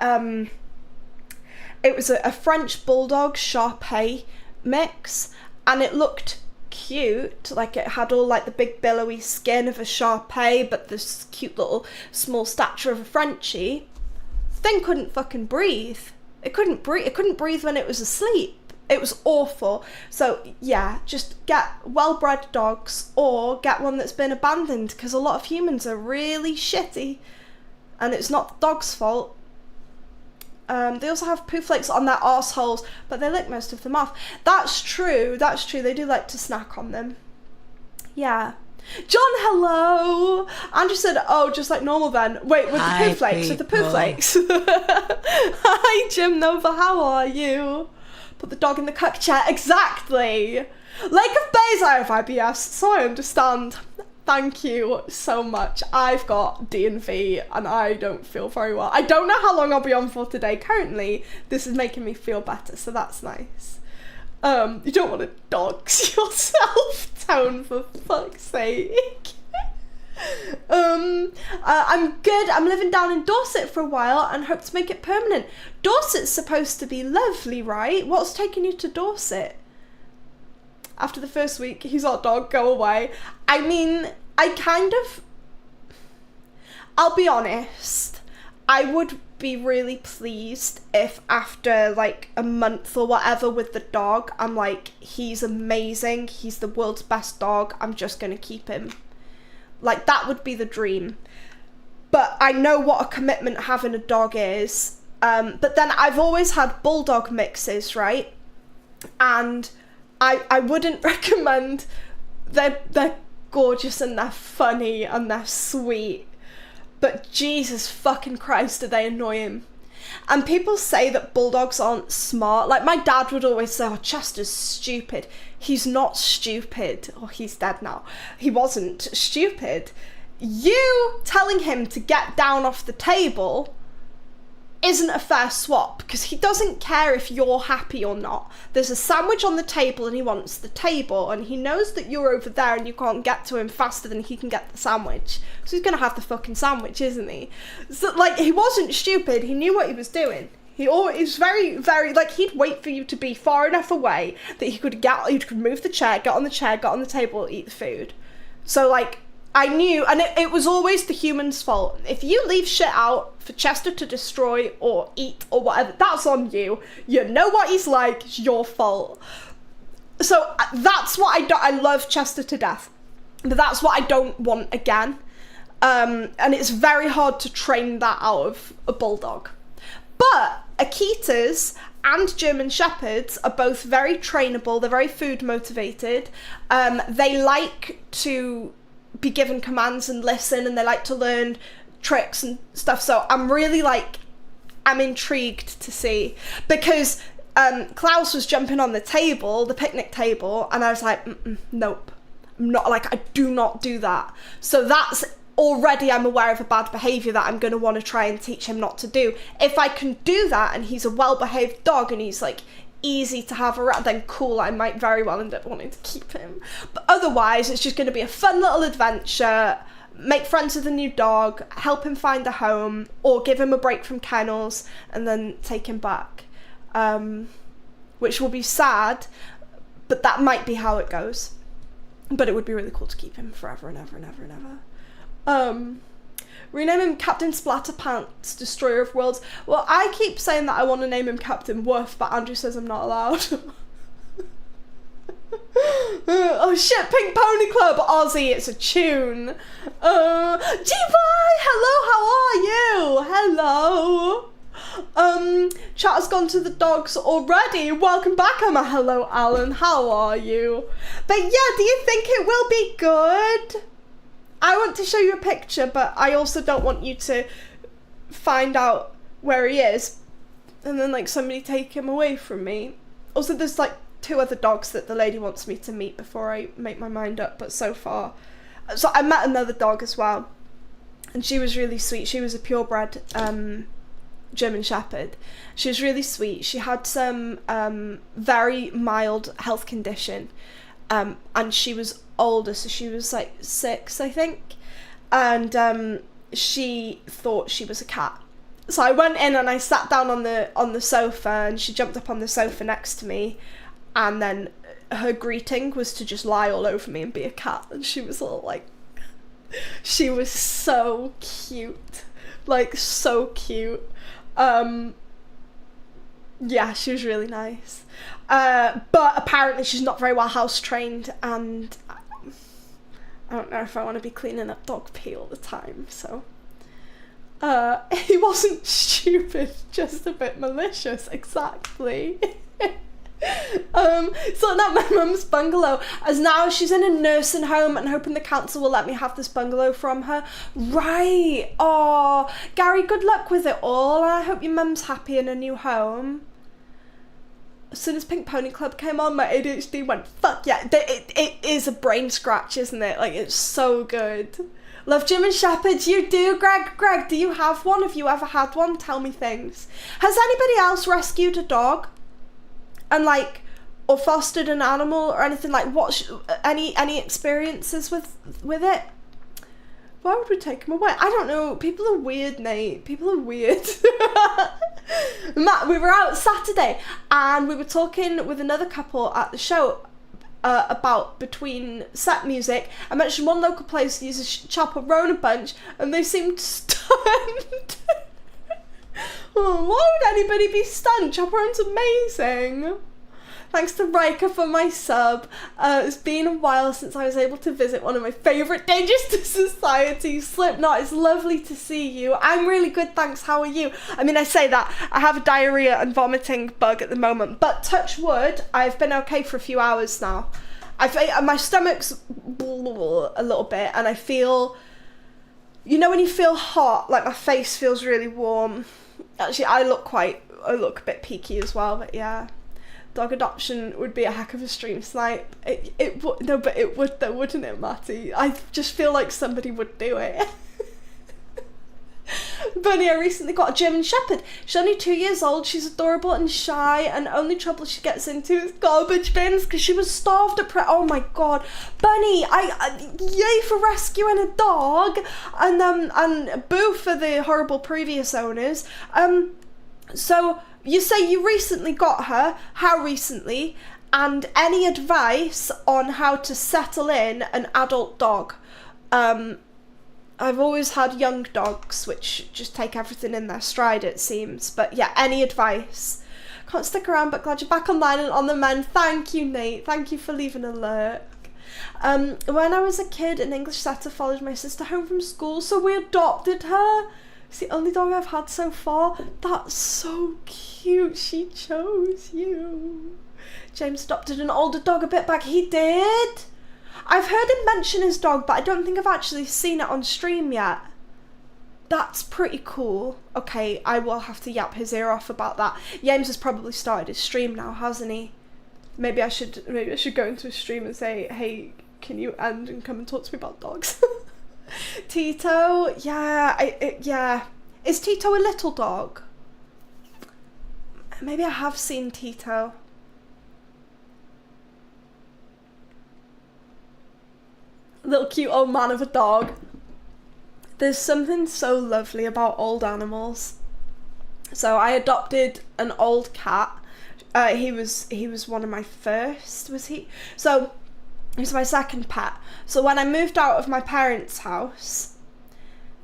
it was a French Bulldog Shar-Pei mix, and it looked cute. Like, it had all like the big billowy skin of a Shar-Pei, but this cute little small stature of a Frenchie. Thing couldn't fucking breathe. It couldn't breathe when it was asleep. It was awful. So yeah, just get well-bred dogs or get one that's been abandoned, because a lot of humans are really shitty, and it's not the dog's fault. They also have poo flakes on their arseholes, but they lick most of them off. That's true, they do like to snack on them. Yeah. John, hello. Andrew said, oh, just like normal then. Wait, with the poo flakes, with the poo flakes. Hi, Jim Nova, how are you? Put the dog in the cuck chair, exactly. Lake of Bays, I have IBS, so I understand. Thank you so much. I've got D&V and I don't feel very well. I don't know how long I'll be on for today. Currently, this is making me feel better, so that's nice. You don't want to dox yourself, Tone, for fuck's sake. I'm good. I'm living down in Dorset for a while and hope to make it permanent. Dorset's supposed to be lovely, right? What's taking you to Dorset? After the first week, he's our dog, go away. I mean, I'll be honest, I would be really pleased if after like a month or whatever with the dog, I'm like, he's amazing, he's the world's best dog, I'm just gonna keep him. Like, that would be the dream. But I know what a commitment having a dog is. But then I've always had bulldog mixes, right? And I wouldn't recommend, they're gorgeous and they're funny and they're sweet, but Jesus fucking Christ, do they annoy him. And people say that bulldogs aren't smart. Like, my dad would always say, oh, Chester's stupid. He's not stupid. Oh, he's dead now. He wasn't stupid. You telling him to get down off the table isn't a fair swap, because he doesn't care if you're happy or not. There's a sandwich on the table and he wants the table, and he knows that you're over there and you can't get to him faster than he can get the sandwich, so he's gonna have the fucking sandwich, isn't he? So, like, he wasn't stupid, he knew what he was doing. He always very, very, like, he'd wait for you to be far enough away that he could move the chair, get on the chair, get on the table, eat the food. So, like, I knew, and it was always the human's fault. If you leave shit out for Chester to destroy or eat or whatever, that's on you. You know what he's like, it's your fault. So that's what I love Chester to death, but that's what I don't want again. And it's very hard to train that out of a bulldog. But Akitas and German Shepherds are both very trainable, they're very food motivated. They like to be given commands and listen, and they like to learn tricks and stuff, so I'm intrigued to see, because Klaus was jumping on the table, the picnic table, and I was like, nope, I'm not, like, I do not do that. So that's already, I'm aware of a bad behaviour that I'm going to want to try and teach him not to do. If I can do that and he's a well-behaved dog and he's like easy to have around, then cool, I might very well end up wanting to keep him. But otherwise, it's just going to be a fun little adventure, make friends with a new dog, help him find a home, or give him a break from kennels and then take him back. Which will be sad, but that might be how it goes. But it would be really cool to keep him forever and ever and ever and ever. Rename him Captain Splatterpants, Destroyer of Worlds. Well, I keep saying that I want to name him Captain Woof, but Andrew says I'm not allowed. Oh shit, Pink Pony Club, Ozzy, it's a tune. G-Boy, hello, how are you? Hello. Chat has gone to the dogs already. Welcome back, Emma. Hello, Alan, how are you? But yeah, do you think it will be good? I want to show you a picture, but I also don't want you to find out where he is and then like somebody take him away from me. Also, there's like 2 other dogs that the lady wants me to meet before I make my mind up, but so far. So I met another dog as well, and she was really sweet. She was a purebred German Shepherd. She was really sweet. She had some very mild health condition, and she was older, so she was like 6, I think, and she thought she was a cat. So I went in and I sat down on the sofa, and she jumped up on the sofa next to me, and then her greeting was to just lie all over me and be a cat, and she was all like, she was so cute, like so cute. Yeah, she was really nice, but apparently she's not very well house trained, and I don't know if I want to be cleaning up dog pee all the time, so. He wasn't stupid, just a bit malicious, exactly. Sorting out my mum's bungalow, as now she's in a nursing home and hoping the council will let me have this bungalow from her. Right. Oh, Gary, good luck with it all. I hope your mum's happy in a new home. As soon as Pink Pony Club came on, my ADHD went, fuck yeah. It is a brain scratch, isn't it? Like, it's so good. Love German Shepherds, you do, Greg. Greg, do you have one? Have you ever had one? Tell me things. Has anybody else rescued a dog? And like, or fostered an animal or anything? Like, what? Any experiences with it? Why would we take them away? I don't know. People are weird, Nate. People are weird. Matt, we were out Saturday and we were talking with another couple at the show about between set music. I mentioned one local place that uses Chaperone a bunch and they seemed stunned. Oh, why would anybody be stunned? Chaperone's amazing. Thanks to Riker for my sub. It's been a while since I was able to visit one of my favourite Dangers to Society. Slipknot, it's lovely to see you. I'm really good, thanks. How are you? I mean, I say that. I have a diarrhea and vomiting bug at the moment, but touch wood, I've been okay for a few hours now. My stomach's a little bit, and I feel, you know when you feel hot, like my face feels really warm. Actually, I look a bit peaky as well, but yeah. Dog adoption would be a heck of a stream snipe. It would though, wouldn't it, Matty? I just feel like somebody would do it. Bunny, I recently got a German Shepherd. She's only 2 years old. She's adorable and shy, and only trouble she gets into is garbage bins because she was starved at oh my god, Bunny! Yay for rescuing a dog, and boo for the horrible previous owners. So you say you recently got her. How recently? And any advice on how to settle in an adult dog? I've always had young dogs which just take everything in their stride, it seems. But yeah, any advice? Can't stick around, but glad you're back online and on the mend. Thank you, Nate. Thank you for leaving a lurk. When I was a kid, an English setter followed my sister home from school, so we adopted her. It's the only dog I've had so far. That's so cute. She chose you. James adopted an older dog a bit back. He did? I've heard him mention his dog, but I don't think I've actually seen it on stream yet. That's pretty cool. Okay, I will have to yap his ear off about that. James has probably started his stream now, hasn't he? Maybe I should go into his stream and say, hey, can you end and come and talk to me about dogs? Tito, yeah. Is Tito a little dog? Maybe I have seen Tito. Little cute old man of a dog. There's something so lovely about old animals. So I adopted an old cat. He was one of my first, was he? So he was my second pet. So when I moved out of my parents' house,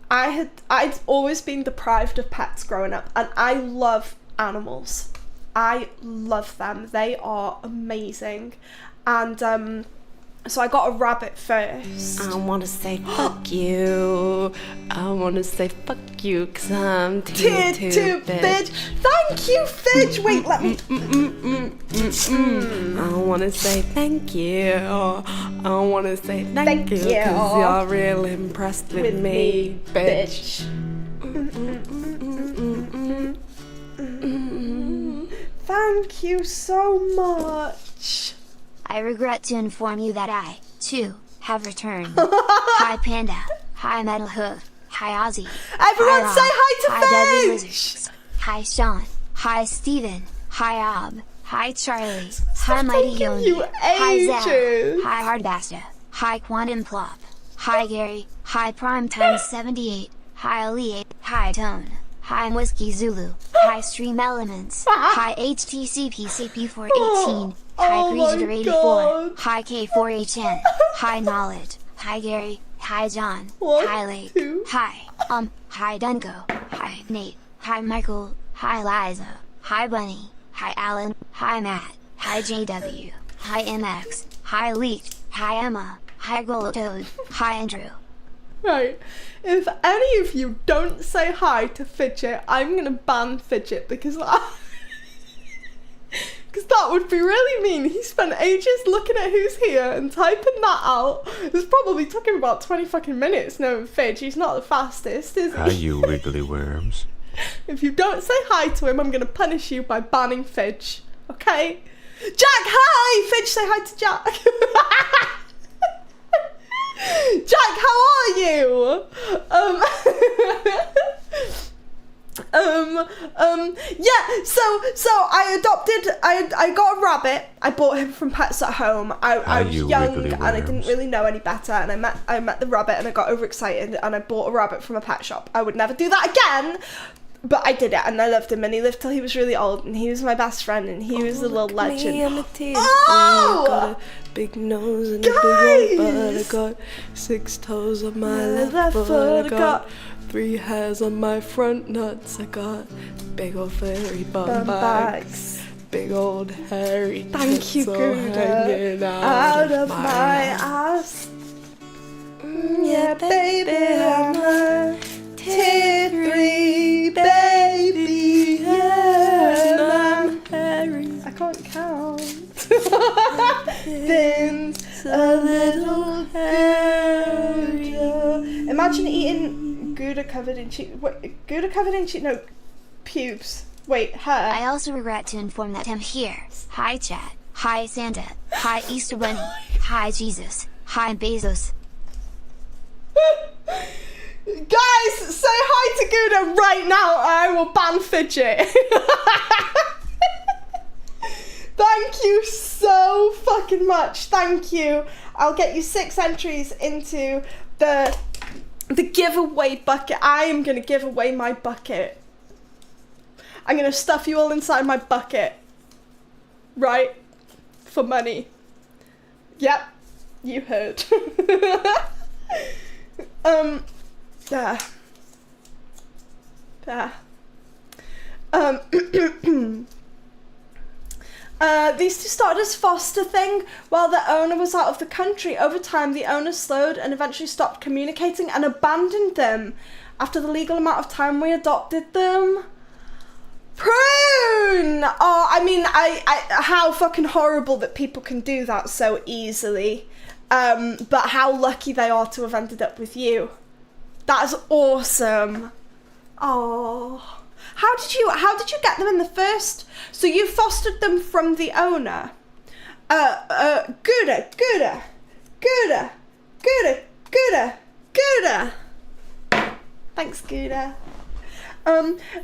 I'd always been deprived of pets growing up, and I love animals. I love them. They are amazing. And so I got a rabbit first. I want to say fuck you. I want to say fuck you because I'm too bitch. Thank you, Fidge. Wait, let me... I want to say thank you. I want to say thank you because you're real impressed with me, bitch. Thank you so much. I regret to inform you that I, too, have returned. Hi Panda, hi Metal Hoof, hi Ozzy. Everyone hi, say hi to Hi Deadly Fidge. Lizards, hi Sean, hi Steven, hi Ob, hi Charlie, hi Mighty Yoni, hi Zach, hi Hardbasta, hi Quantum Plop, hi Gary, hi Primetime 78, hi Ali, hi Tone, hi Whiskey Zulu, hi Stream Elements, hi HTCPCP418, hi Creator84, hi K4HN, hi Knowledge, hi Gary, hi John, hi Lake, hi Dunko, hi Nate, hi Michael, hi Liza, hi Bunny, hi Alan, hi Matt, hi JW, hi MX, hi Leek, hi Emma, hi Golotoad, hi Andrew. Right, if any of you don't say hi to Fidget, I'm gonna ban Fidget because Because that would be really mean. He spent ages looking at who's here and typing that out. This probably took him about 20 fucking minutes knowing Fidge. He's not the fastest, is he? Hi, you wiggly worms. If you don't say hi to him, I'm going to punish you by banning Fidge. Okay? Jack, hi! Fidge, say hi to Jack. Jack, how are you? Yeah, so I got a rabbit. I bought him from Pets at Home. I was young and I didn't really know any better, and I met the rabbit and I got overexcited and I bought a rabbit from a pet shop. I would never do that again, but I did it and I loved him, and he lived till he was really old, and he was my best friend, and he was a little legend. Oh! Got a big nose and a big old butt. I got 6 toes on my left foot. I got 3 hairs on my front nuts. I got big old furry bum bags. Big old hairy Thank you, hanging out of my ass. Yeah, baby, I'm a tier 3 baby. Yeah, I'm hairy. I can't count. Vin's a little hairier. Imagine eating Gouda covered in cheese. Gouda covered in cheese? No, pubes. Wait, hair. I also regret to inform that I'm here. Hi chat. Hi Santa. Hi Easter Bunny. Hi Jesus. Hi Bezos. Guys, say hi to Gouda right now or I will ban Fidget. Thank you so fucking much. Thank you. I'll get you 6 entries into the giveaway bucket. I am going to give away my bucket. I'm going to stuff you all inside my bucket. Right? For money. Yep. You heard. There. These two started as foster thing while the owner was out of the country. Over time, the owner slowed and eventually stopped communicating and abandoned them. After the legal amount of time, we adopted them. Prune! Oh, I mean, I how fucking horrible that people can do that so easily. But how lucky they are to have ended up with you. That is awesome. Oh. How did you get them in the first? So you fostered them from the owner. Gouda. Thanks, Gouda.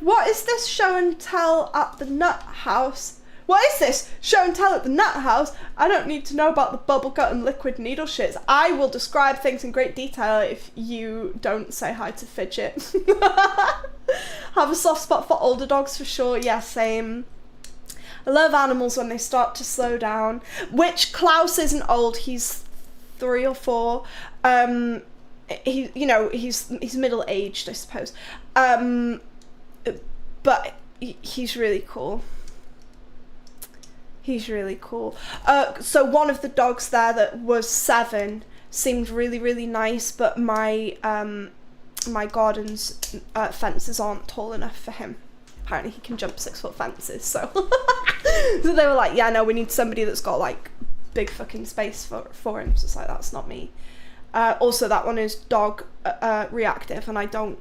What is this show and tell at the nut house? What is this? Show and tell at the nut house? I don't need to know about the bubble gut and liquid needle shits. I will describe things in great detail if you don't say hi to Fidget. Have a soft spot for older dogs for sure. Yeah, same. I love animals when they start to slow down. Which Klaus isn't old. He's 3 or 4. He's middle aged, I suppose. But he's really cool. He's really cool. So one of the dogs there that was 7 seemed really, really nice, but my my garden's fences aren't tall enough for him. Apparently he can jump 6-foot fences, so so they were like, yeah, no, we need somebody that's got like big fucking space for him. So it's like, that's not me. Also, that one is dog reactive, and I don't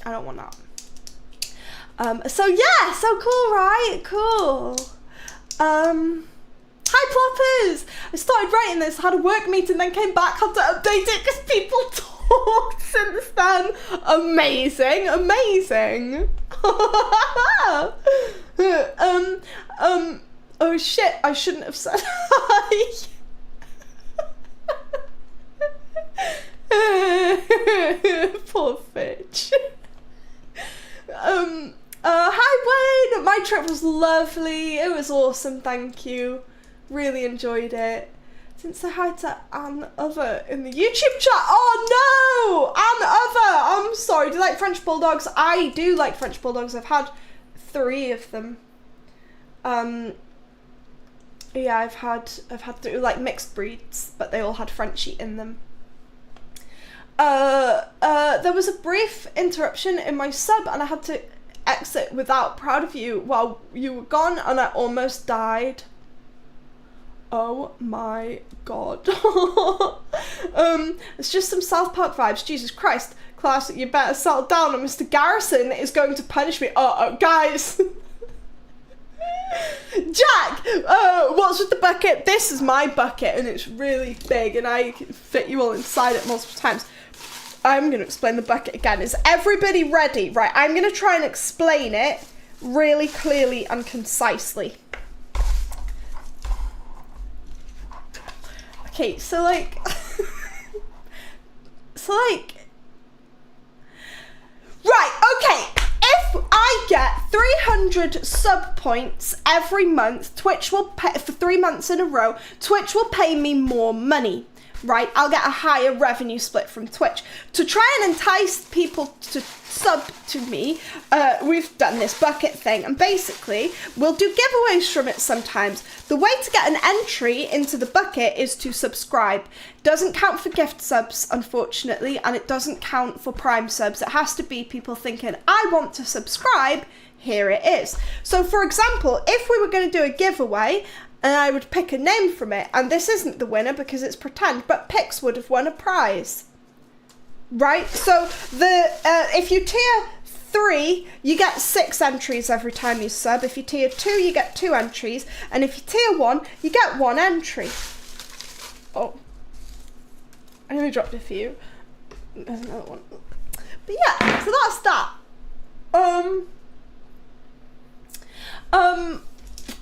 want that. So yeah, so cool, right? Cool. Hi Ploppers! I started writing this, had a work meeting, then came back, had to update it because people talked since then. Amazing. Oh shit, I shouldn't have said hi. Poor Fitch. Hi Wayne! My trip was lovely. It was awesome, thank you. Really enjoyed it. Didn't say hi to Anne Other in the YouTube chat. Oh no! Anne Other! I'm sorry. Do you like French Bulldogs? I do like French Bulldogs. I've had 3 of them. Yeah, I've had 3, like mixed breeds, but they all had Frenchie in them. There was a brief interruption in my sub and I had to exit without proud of you while you were gone and I almost died. Oh my god. It's just some South Park vibes. Jesus Christ. Class, you better settle down or Mr. Garrison is going to punish me. Guys. Jack, what's with the bucket? This is my bucket and it's really big and I can fit you all inside it multiple times. I'm going to explain the bucket again. Is everybody ready? Right, I'm going to try and explain it really clearly and concisely. Okay, so like, right, okay, if I get 300 sub points every month, Twitch will pay, for 3 months in a row, Twitch will pay me more money, right? I'll get a higher revenue split from Twitch. To try and entice people to sub to me, we've done this bucket thing, and basically, we'll do giveaways from it sometimes. The way to get an entry into the bucket is to subscribe. Doesn't count for gift subs, unfortunately, and it doesn't count for Prime subs. It has to be people thinking, I want to subscribe, here it is. So for example, if we were going to do a giveaway, and I would pick a name from it, and this isn't the winner because it's pretend, but Pix would have won a prize. Right? So the if you tier 3, you get 6 entries every time you sub. If you tier 2, you get 2 entries. And if you tier 1, you get 1 entry. Oh. I only dropped a few. There's another one. But yeah, so that's that.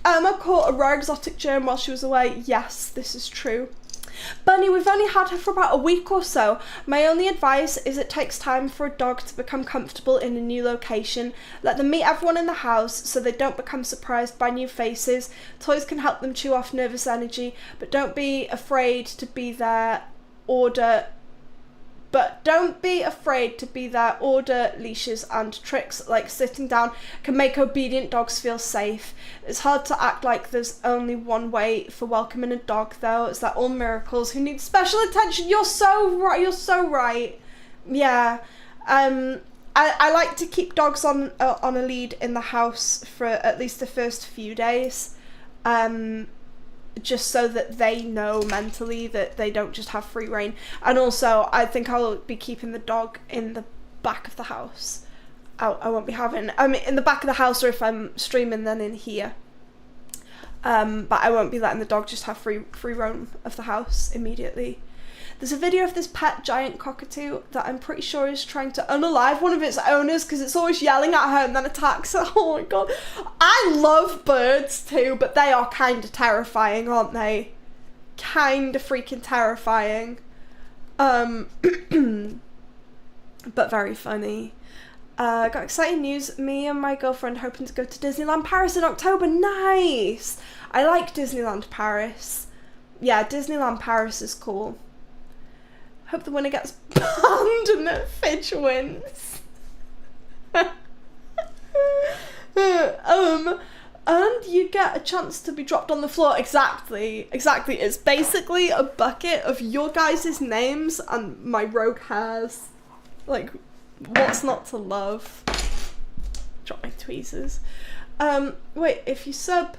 Emma caught a rare exotic germ while she was away. Yes, this is true. Bunny, we've only had her for about a week or so. My only advice is it takes time for a dog to become comfortable in a new location. Let them meet everyone in the house so they don't become surprised by new faces. Toys can help them chew off nervous energy, but don't be afraid to be there. Order leashes and tricks like sitting down can make obedient dogs feel safe. It's hard to act like there's only one way for welcoming a dog though. It's that all miracles who need special attention. You're so right. Yeah. I like to keep dogs on a lead in the house for at least the first few days. Just so that they know mentally that they don't just have free reign. And also, I think I'll be keeping the dog in the back of the house. I won't be having, in the back of the house, or if I'm streaming, then in here. But I won't be letting the dog just have free roam of the house immediately. There's a video of this pet giant cockatoo that I'm pretty sure is trying to unalive one of its owners because it's always yelling at her and then attacks her. Oh my god. I love birds too, but they are kind of terrifying, aren't they? Kind of freaking terrifying. But very funny. Got exciting news. Me and my girlfriend hoping to go to Disneyland Paris in October. Nice! I like Disneyland Paris. Yeah, Disneyland Paris is cool. Hope the winner gets banned and that Fidge wins. And you get a chance to be dropped on the floor. Exactly. It's basically a bucket of your guys' names and my rogue hairs. Like, what's not to love? Drop my tweezers. Wait, if you sub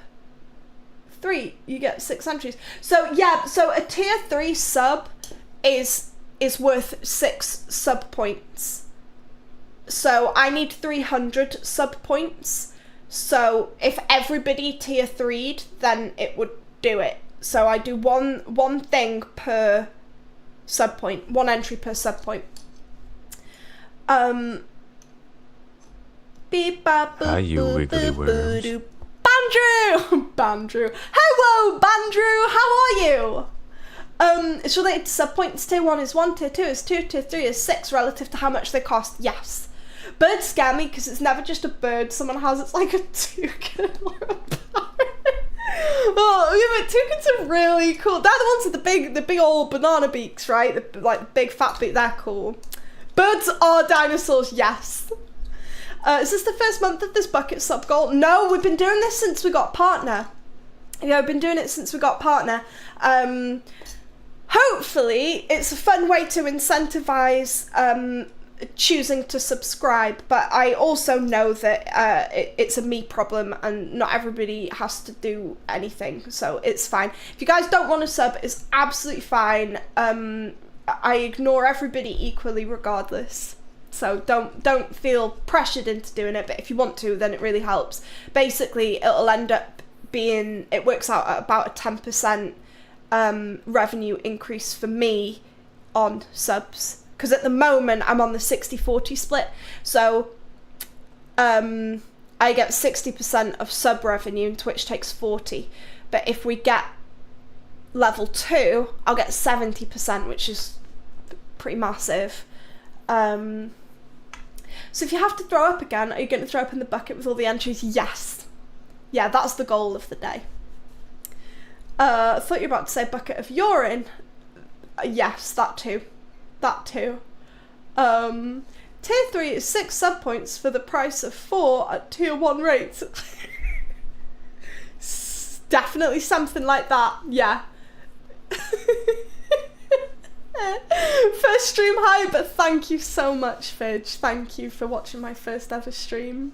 3, you get 6 entries. So yeah, so a tier 3 sub is worth 6 sub points. So I need 300 sub points. So if everybody tier 3'd, then it would do it. So I do one thing per sub point, 1 entry per sub point. Beep bop boop. Hi, you wiggly worms. Bandrew. Hello, Bandrew. How are you? It's related to sub points. Tier 1 is 1, tier 2 is 2, tier 3 is 6 relative to how much they cost. Yes. Birds scare me because it's never just a bird someone has. It's like a toucan or a parrot. Oh, yeah, but toucans are really cool. They're the ones with the big old banana beaks, right? The big fat beak. They're cool. Birds are dinosaurs. Yes. Is this the first month of this bucket sub goal? No, we've been doing this since we got partner. Yeah, I've been doing it since we got partner. Hopefully, it's a fun way to incentivize choosing to subscribe, but I also know that it's a me problem and not everybody has to do anything, so it's fine. If you guys don't want to sub, it's absolutely fine. I ignore everybody equally regardless, so don't feel pressured into doing it, but if you want to, then it really helps. Basically, it'll end up being, it works out at about a 10% revenue increase for me on subs, because at the moment I'm on the 60-40 split, so I get 60% of sub revenue and Twitch takes 40, but if we get level 2 I'll get 70%, which is pretty massive. So if you have to throw up again, are you going to throw up in the bucket with all the entries? Yes. Yeah, that's the goal of the day. I thought you were about to say bucket of urine. Yes, that too. That too. Tier 3 is 6 sub points for the price of 4 at tier 1 rates. Definitely something like that, yeah. First stream high, but thank you so much, Fidge. Thank you for watching my first ever stream.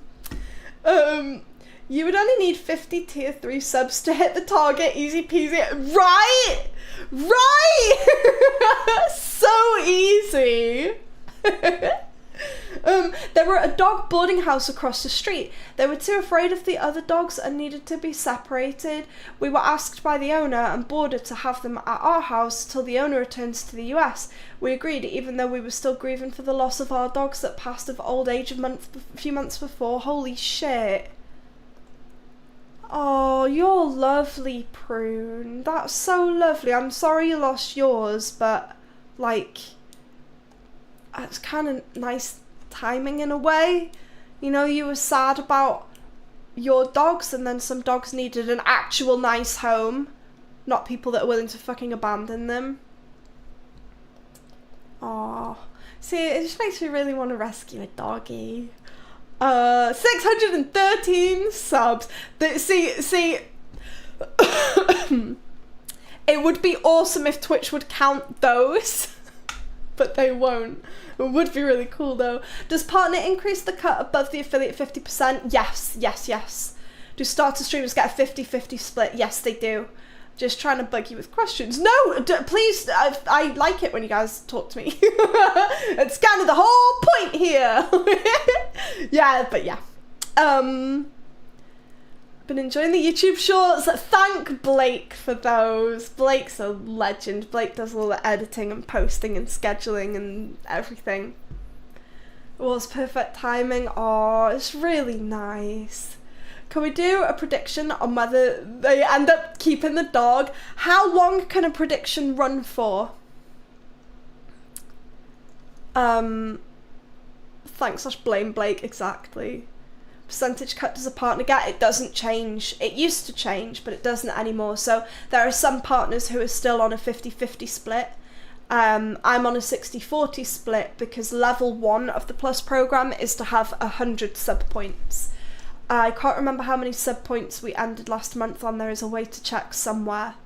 You would only need 50 tier 3 subs to hit the target, easy peasy. Right? Right! So easy. There were a dog boarding house across the street. They were too afraid of the other dogs and needed to be separated. We were asked by the owner and boarder to have them at our house till the owner returns to the US. We agreed, even though we were still grieving for the loss of our dogs that passed of old age a few months before. Holy shit. Oh, you're lovely, Prune. That's so lovely. I'm sorry you lost yours, but, like, it's kind of nice timing in a way. You know, you were sad about your dogs, and then some dogs needed an actual nice home, not people that are willing to fucking abandon them. Oh, see, it just makes me really want to rescue a doggy. 613 subs. See, it would be awesome if Twitch would count those, but they won't. It would be really cool though. Does partner increase the cut above the affiliate 50%? Yes, yes, yes. Do starter streamers get a 50-50 split? Yes, they do. Just trying to bug you with questions. No, please, I like it when you guys talk to me. It's kind of the whole point here. Yeah, but yeah. Been enjoying the YouTube shorts. Thank Blake for those. Blake's a legend. Blake does all the editing and posting and scheduling and everything. It was perfect timing. Oh, it's really nice. Can we do a prediction on whether they end up keeping the dog? How long can a prediction run for? Thanks/blame Blake, exactly. Percentage cut does a partner get? It doesn't change. It used to change, but it doesn't anymore. So there are some partners who are still on a 50-50 split. I'm on a 60-40 split because level 1 of the Plus program is to have 100 sub points. I can't remember how many sub points we ended last month on. There is a way to check somewhere.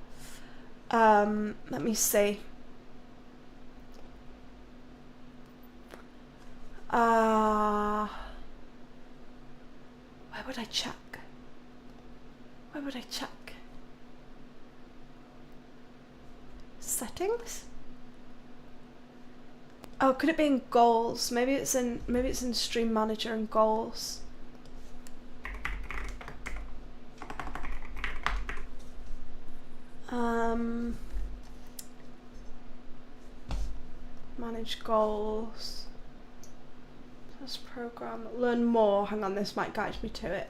Let me see. Where would I check? Where would I check? Settings? Oh, could it be in goals? Maybe it's in Stream Manager and goals. Manage goals. This program. Learn more. Hang on, this might guide me to it.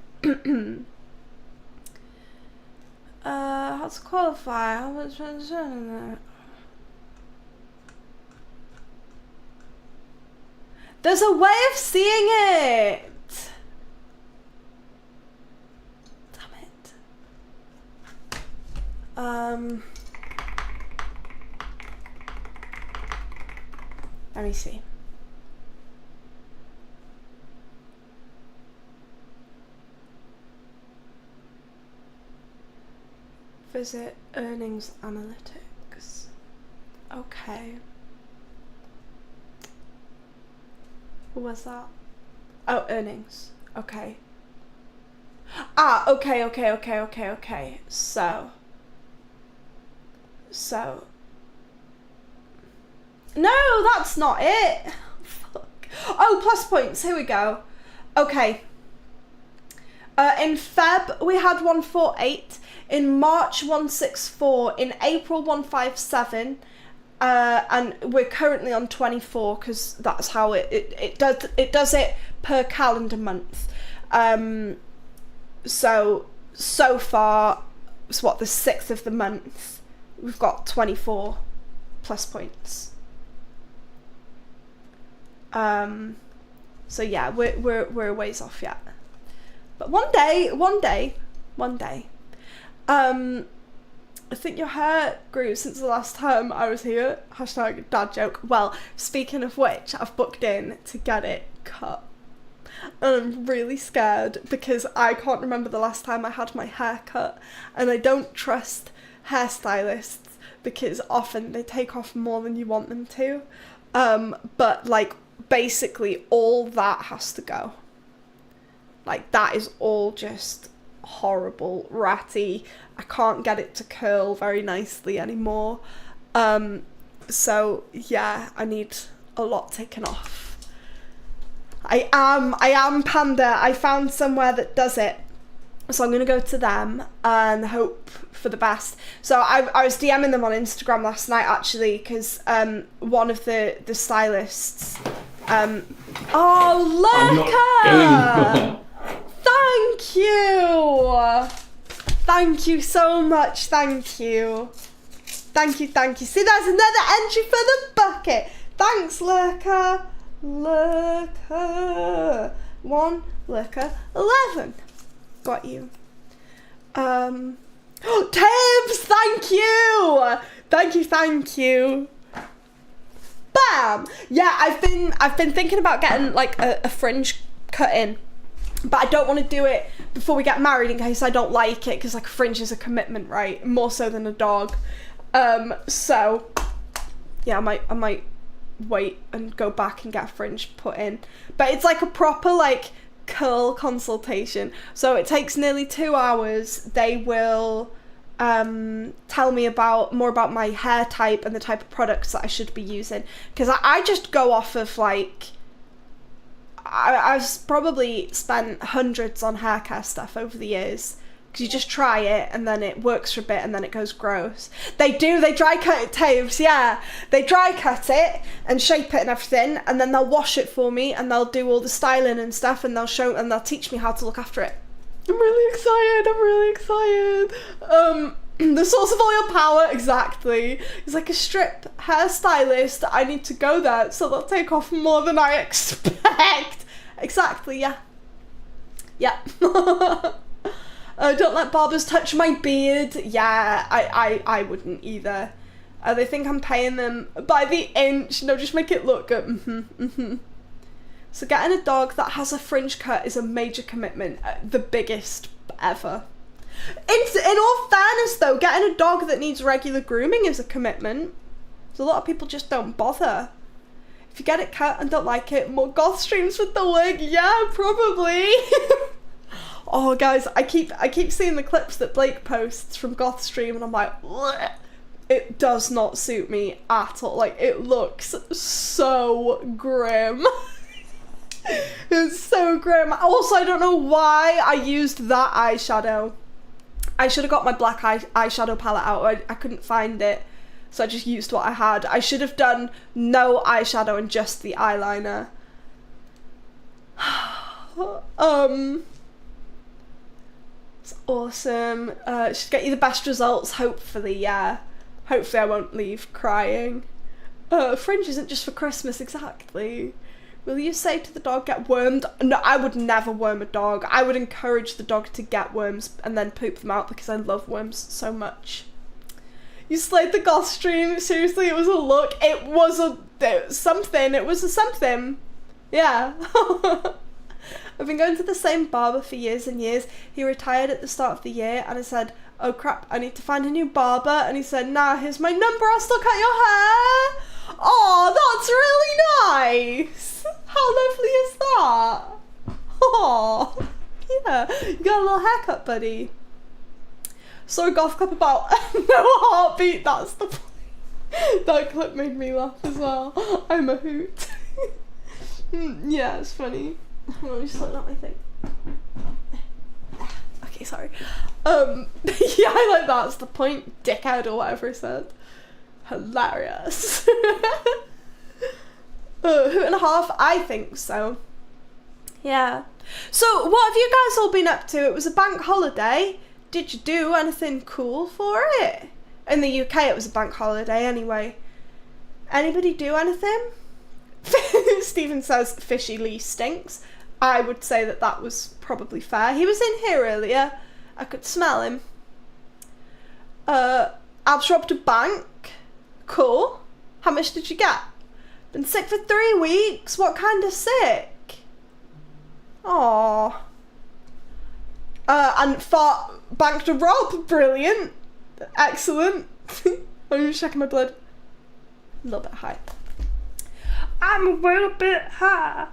How to qualify? How much? There's a way of seeing it. Let me see. Visit earnings analytics. Okay. What was that? Oh, earnings. Okay. Ah, okay. So. No, that's not it. Fuck. Oh, plus points. Here we go. Okay. In Feb, we had 148. In March, 164. In April, 157. And we're currently on 24 because that's how it does it per calendar month. So far, it's what, the 6th of the month, we've got 24 plus points. So yeah, we're a ways off yet, but one day. I think your hair grew since the last time I was here. Hashtag dad joke. Well, speaking of which, I've booked in to get it cut. And I'm really scared because I can't remember the last time I had my hair cut. And I don't trust hairstylists because often they take off more than you want them to. But like basically all that has to go. Like that is all just horrible, ratty. I can't get it to curl very nicely anymore. So yeah, I need a lot taken off. I am Panda. I found somewhere that does it, so I'm gonna go to them and hope for the best. So I was DMing them on Instagram last night actually because one of the stylists. Oh, Lurker! Thank you! Thank you so much, thank you. Thank you. See, there's another entry for the bucket. Thanks, Lurker. Lurker. 1, Lurker, 11. Got you. Oh, Tibbs, thank you! Thank you. Bam! Yeah, I've been thinking about getting like a fringe cut in. But I don't want to do it before we get married in case I don't like it, because like a fringe is a commitment, right? More so than a dog. So yeah, I might wait and go back and get a fringe put in. But it's like a proper like curl consultation. So it takes nearly 2 hours. They will tell me more about my hair type and the type of products that I should be using. Because I just go off of like I've probably spent hundreds on hair care stuff over the years because you just try it and then it works for a bit and then it goes gross. They dry cut it, Taves, yeah. They dry cut it and shape it and everything, and then they'll wash it for me and they'll do all the styling and stuff, and they'll teach me how to look after it. I'm really excited. The source of all your power, exactly. It's like a strip hairstylist. I need to go there, so they'll take off more than I expect. Exactly, yeah. Don't let barbers touch my beard. Yeah, I wouldn't either. They think I'm paying them by the inch. No, just make it look good. So getting a dog that has a fringe cut is a major commitment. The biggest ever. In all fairness though, getting a dog that needs regular grooming is a commitment. So a lot of people just don't bother. If you get it cut and don't like it, more goth streams with the wig. Yeah, probably. Oh guys, I keep seeing the clips that Blake posts from goth stream and I'm like, bleh. It does not suit me at all. Like, it looks so grim. It's so grim. Also, I don't know why I used that eyeshadow. I should have got my black eyeshadow palette out. I couldn't find it, so I just used what I had. I should have done no eyeshadow and just the eyeliner. It's awesome. Should get you the best results, hopefully, yeah. Hopefully I won't leave crying. Fringe isn't just for Christmas, exactly. Will you say to the dog, get wormed? No, I would never worm a dog. I would encourage the dog to get worms and then poop them out because I love worms so much. You slayed the goth stream. Seriously, it was a look. It was something. It was a something. Yeah. I've been going to the same barber for years and years. He retired at the start of the year and I said, oh crap, I need to find a new barber. And he said, nah, here's my number, I'll still cut your hair. Oh, that's really nice. How lovely You got a little haircut, buddy. Saw a golf clip about no heartbeat. That's the point. That clip made me laugh as well. I'm a hoot. Yeah, it's funny. Let me just look at my thing. Okay, sorry. Yeah, I like that's the point, dickhead, or whatever I said. Hilarious. Hoot and a half? I think so. Yeah. So, what have you guys all been up to? It was a bank holiday. Did you do anything cool for it? In the UK, it was a bank holiday anyway. Anybody do anything? Stephen says Fishy Lee stinks. I would say that that was probably fair. He was in here earlier. I could smell him. Abs robbed a bank. Cool. How much did you get? Been sick for 3 weeks. What kind of sick? Aww. And banked a rob. Brilliant. Excellent. I'm just checking my blood. A little bit high. I'm a little bit high.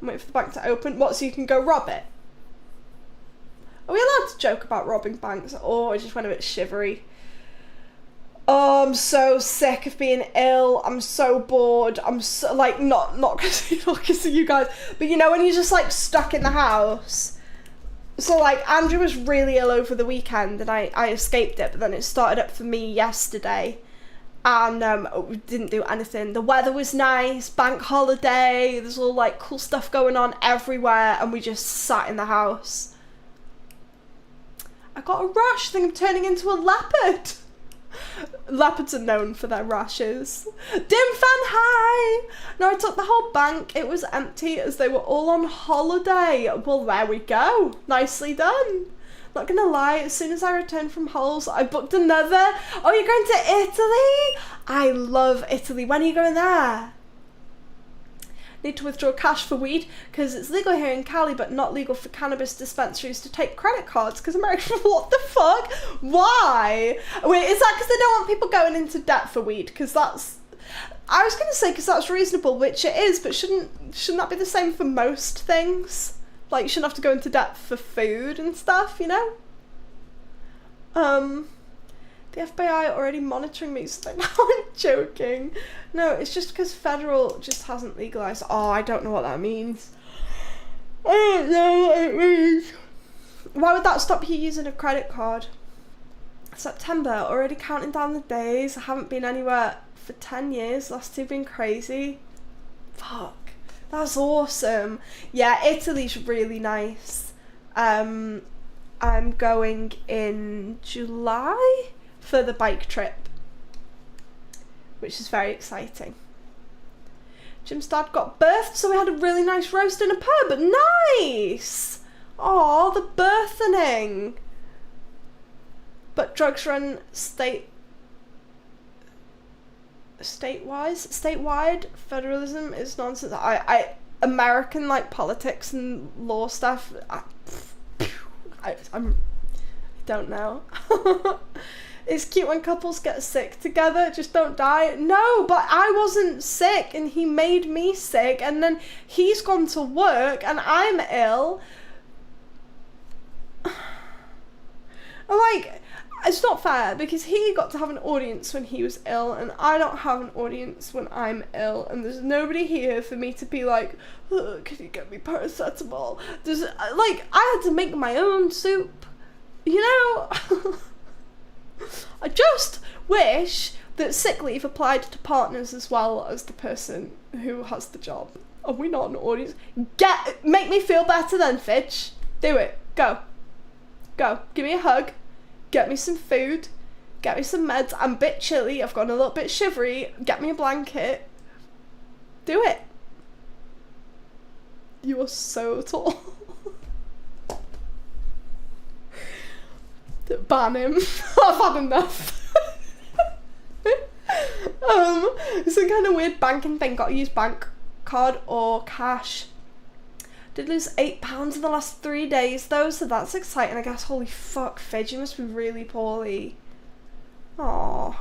I'm waiting for the bank to open. What, so you can go rob it? Are we allowed to joke about robbing banks? Oh, I just went a bit shivery. Oh, I'm so sick of being ill. I'm so bored. I'm so, like, not because of you guys, but you know when you're just like stuck in the house. So like Andrew was really ill over the weekend and I escaped it, but then it started up for me yesterday. And we didn't do anything. The weather was nice, bank holiday, there's all like cool stuff going on everywhere, and we just sat in the house. I got a rash. I think I'm turning into a leopard. Leopards are known for their rashes. Dim fan hi! No, I took the whole bank. It was empty as they were all on holiday. Well, there we go. Nicely done. Not gonna lie, as soon as I returned from Hull's, I booked another. Oh, you're going to Italy? I love Italy. When are you going there? Need to withdraw cash for weed because it's legal here in Cali but not legal for cannabis dispensaries to take credit cards because America. What the fuck? Why? Wait, is that because they don't want people going into debt for weed? Because that's, I was going to say because that's reasonable, which it is, but shouldn't that be the same for most things? Like you shouldn't have to go into debt for food and stuff, you know? The FBI already monitoring me, so they're not joking. No, it's just because federal just hasn't legalized. Oh, I don't know what that means. I don't know what it means. Why would that stop you using a credit card? September, already counting down the days. I haven't been anywhere for 10 years. Last two have been crazy. Fuck. That's awesome. Yeah, Italy's really nice. I'm going in July for the bike trip, which is very exciting. Jim's dad got birthed, so we had a really nice roast in a pub. Nice! Aw, the birthening. But drugs run statewide. Federalism is nonsense. I American like politics and law stuff. I don't know. It's cute when couples get sick together, just don't die. No, but I wasn't sick and he made me sick and then he's gone to work and I'm ill. Like, it's not fair because he got to have an audience when he was ill and I don't have an audience when I'm ill and there's nobody here for me to be like, oh, can you get me paracetamol? There's, like, I had to make my own soup, you know? I just wish that sick leave applied to partners as well as the person who has the job. Are we not an audience? Make me feel better then, Fitch. Do it. Go. Go. Give me a hug. Get me some food. Get me some meds. I'm a bit chilly. I've gone a little bit shivery. Get me a blanket. Do it. You are so tall. Ban him. I've had enough. Some kind of weird banking thing. Got to use bank card or cash. Did lose £8 in the last 3 days though, so that's exciting I guess. Holy fuck, Fidge, you must be really poorly. Aww.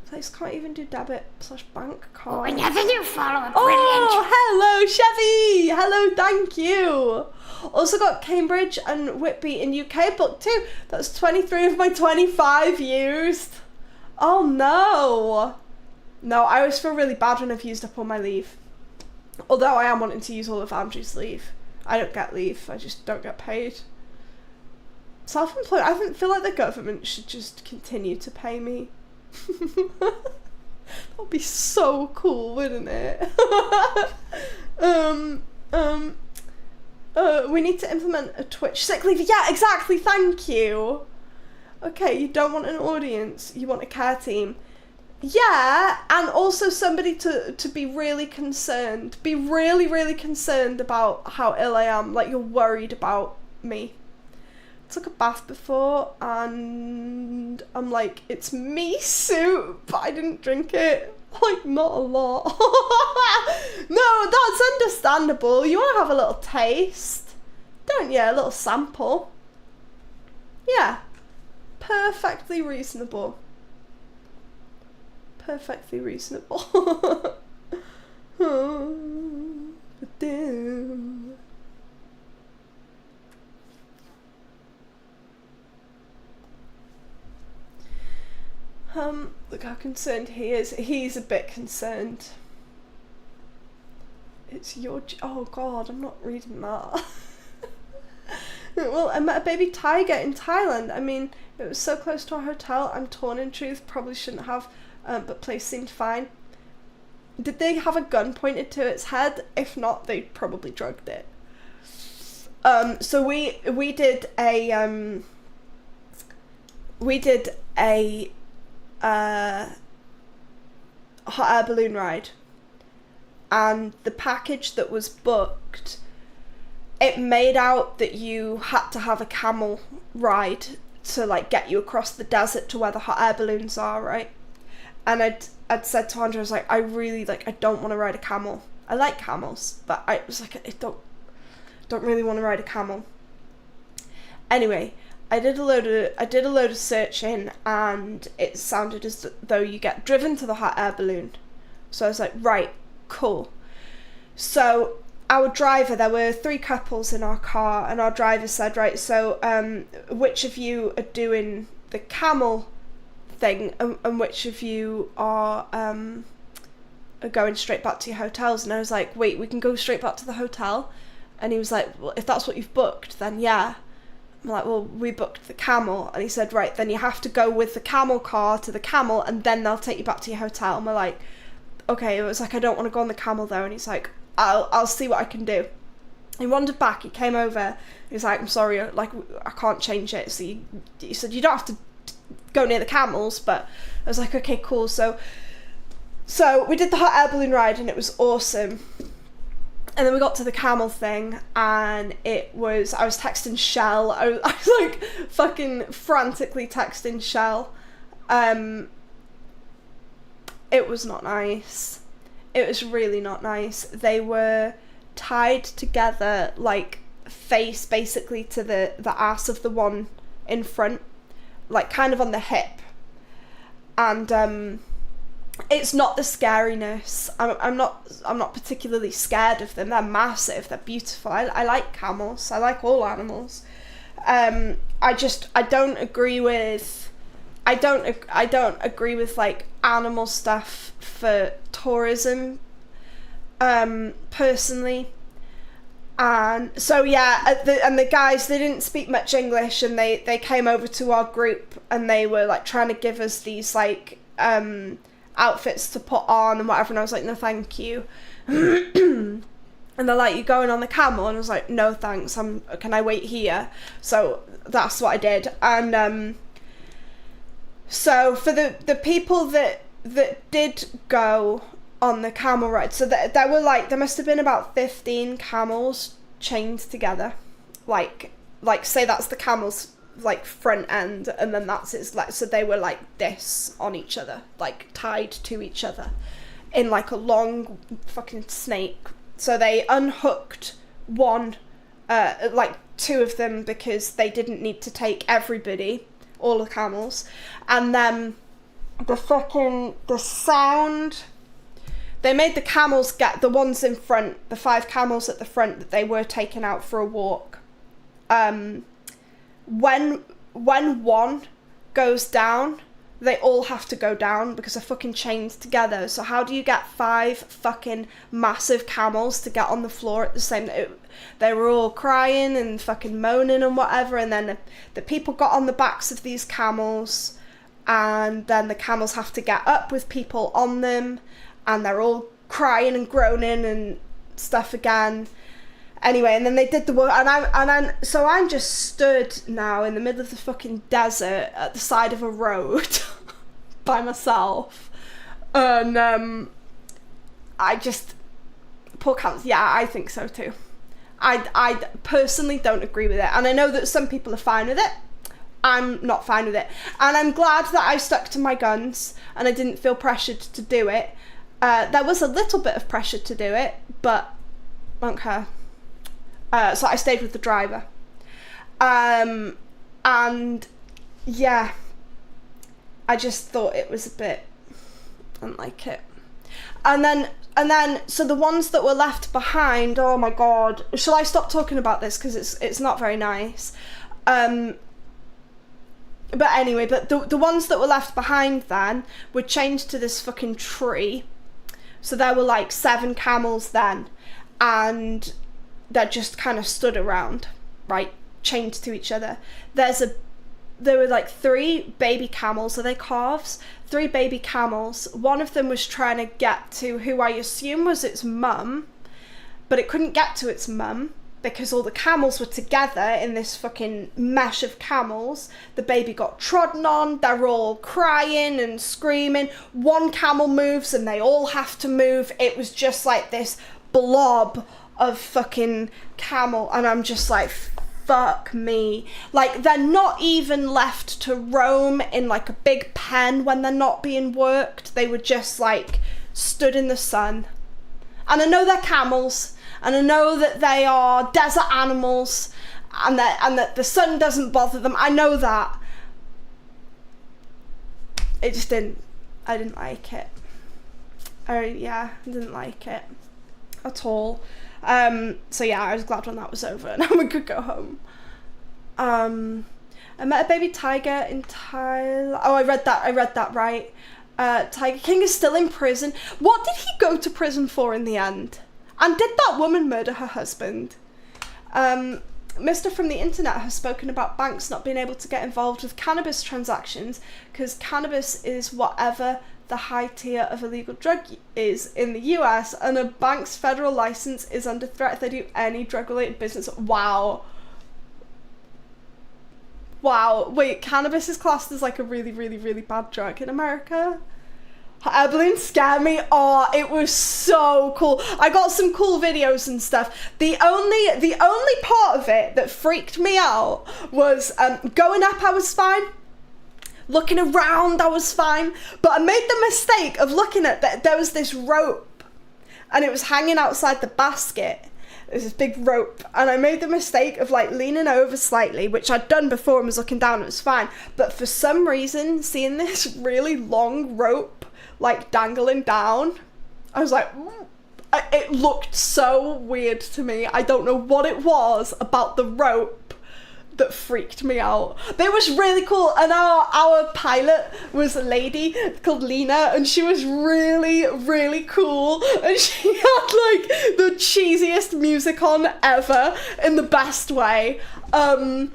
The place can't even do debit/bank card. Another new follower, brilliant. Oh, hello, Chevy! Hello, thank you. Also got Cambridge and Whitby in UK booked too. That's 23 of my 25 used. Oh no. No, I always feel really bad when I've used up all my leave. Although I am wanting to use all of Andrew's leave. I don't get leave, I just don't get paid. Self-employed, I feel like the government should just continue to pay me. That would be so cool, wouldn't it? We need to implement a Twitch sick leave. Yeah, exactly, thank you. Okay, you don't want an audience, you want a care team. Yeah, and also somebody to be really concerned. Be really, really concerned about how ill I am. Like, you're worried about me. I took a bath before and I'm like, it's me soup, but I didn't drink it. Like, not a lot. No, that's understandable. You want to have a little taste, don't you? A little sample. Yeah. Perfectly reasonable. Perfectly reasonable. Oh, damn. Look how concerned he is. He's a bit concerned. It's your... Oh god, I'm not reading that. Well, I met a baby tiger in Thailand. I mean, it was so close to our hotel. I'm torn in truth. Probably shouldn't have, but place seemed fine. Did they have a gun pointed to its head? If not, they probably drugged it. So we did a hot air balloon ride, and the package that was booked, it made out that you had to have a camel ride to like get you across the desert to where the hot air balloons are, right? And I'd said to Andrew, I was like, I really I don't want to ride a camel. I like camels, but I was like, I don't really want to ride a camel. Anyway, I did a load of searching, and it sounded as though you get driven to the hot air balloon. So I was like, right, cool. So our driver, there were 3 couples in our car, and our driver said, right, so which of you are doing the camel thing, and which of you are going straight back to your hotels? And I was like, wait, we can go straight back to the hotel? And he was like, well, if that's what you've booked, then yeah. I'm like, well, we booked the camel. And he said, right, then you have to go with the camel car to the camel, and then they'll take you back to your hotel. And we're like, okay. It was like, I don't want to go on the camel though. And he's like, I'll see what I can do. He wandered back, he came over, he was like, I'm sorry, like, I can't change it. So he said, you don't have to go near the camels, but I was like, okay, cool. So we did the hot air balloon ride, and it was awesome. And then we got to the camel thing, and I was texting Shell. I was like fucking frantically texting Shell. It was not nice. It was really not nice. They were tied together, like face basically to the ass of the one in front, like kind of on the hip. And it's not the scariness. I'm not particularly scared of them. They're massive. They're beautiful. I like camels. I like all animals. I don't agree with like animal stuff for tourism. Personally. And so yeah, the guys, they didn't speak much English, and they came over to our group, and they were like trying to give us these like outfits to put on and whatever, and I was like, no thank you. And they're like, you going on the camel? And I was like, no thanks, can I wait here? So that's what I did. And so for the people that did go on the camel ride, so there were like, there must have been about 15 camels chained together, like say that's the camel's like front end, and then that's its like, so they were like this on each other, like tied to each other in like a long fucking snake. So they unhooked one, like 2 of them, because they didn't need to take everybody, all the camels. And then the they made the camels get the ones in front, the 5 camels at the front that they were taking out for a walk. When one goes down, they all have to go down because they're fucking chained together. So how do you get 5 fucking massive camels to get on the floor at the same time? They were all crying and fucking moaning and whatever, and then the people got on the backs of these camels, and then the camels have to get up with people on them, and they're all crying and groaning and stuff again. Anyway, and then they did the work, so I'm just stood now in the middle of the fucking desert at the side of a road by myself, and I just, poor camels. Yeah, I think so too. I personally don't agree with it, and I know that some people are fine with it. I'm not fine with it, and I'm glad that I stuck to my guns and I didn't feel pressured to do it. There was a little bit of pressure to do it, but I don't care. So I stayed with the driver, and yeah, I just thought it was a bit, I didn't like it. And then so the ones that were left behind, oh my god, shall I stop talking about this because it's not very nice. But anyway, but the ones that were left behind then were chained to this fucking tree. So there were like 7 camels then, and that just kind of stood around, right, chained to each other. There were like 3 baby camels, are they calves? 3 baby camels. One of them was trying to get to who I assume was its mum, but it couldn't get to its mum because all the camels were together in this fucking mesh of camels. The baby got trodden on, they're all crying and screaming. One camel moves and they all have to move. It was just like this blob of fucking camel, and I'm just like, fuck me. Like, they're not even left to roam in like a big pen when they're not being worked. They were just like stood in the sun. And I know they're camels, and I know that they are desert animals, and that the sun doesn't bother them. I know that. It just didn't, I didn't like it. I didn't like it at all. So yeah, I was glad when that was over and we could go home. I met a baby tiger in Thailand. Oh, I read that right. Tiger King is still in prison. What did he go to prison for in the end? And did that woman murder her husband? Mr. from the internet has spoken about banks not being able to get involved with cannabis transactions because cannabis is whatever the high tier of illegal drug is in the US, and a bank's federal license is under threat if they do any drug-related business. Wow. Wait, cannabis is classed as like a really, really, really bad drug in America? Evelyn scared me. Oh, it was so cool. I got some cool videos and stuff. The only part of it that freaked me out was going up, I was fine. Looking around, I was fine, but I made the mistake of looking at that. There was this rope, and it was hanging outside the basket. There's this big rope, and I made the mistake of like leaning over slightly, which I'd done before and was looking down. It was fine, but for some reason, seeing this really long rope like dangling down, I was like, ooh. It looked so weird to me. I don't know what it was about the rope that freaked me out. But it was really cool, and our pilot was a lady called Lena, and she was really, really cool, and she had like the cheesiest music on ever in the best way. And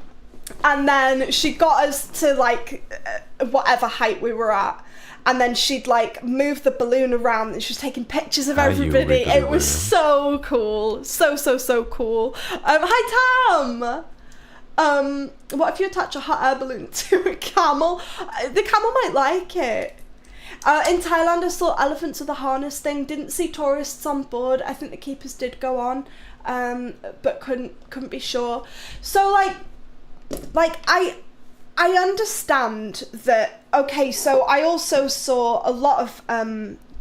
then she got us to like whatever height we were at, and then she'd like move the balloon around and she was taking pictures of everybody. It was so cool. So cool. Hi Tam! What if you attach a hot air balloon to a camel? The camel might like it. In Thailand I saw elephants with a harness thing. Didn't see tourists on board. I think the keepers did go on, but couldn't be sure. So like I understand that. Okay, so I also saw a lot of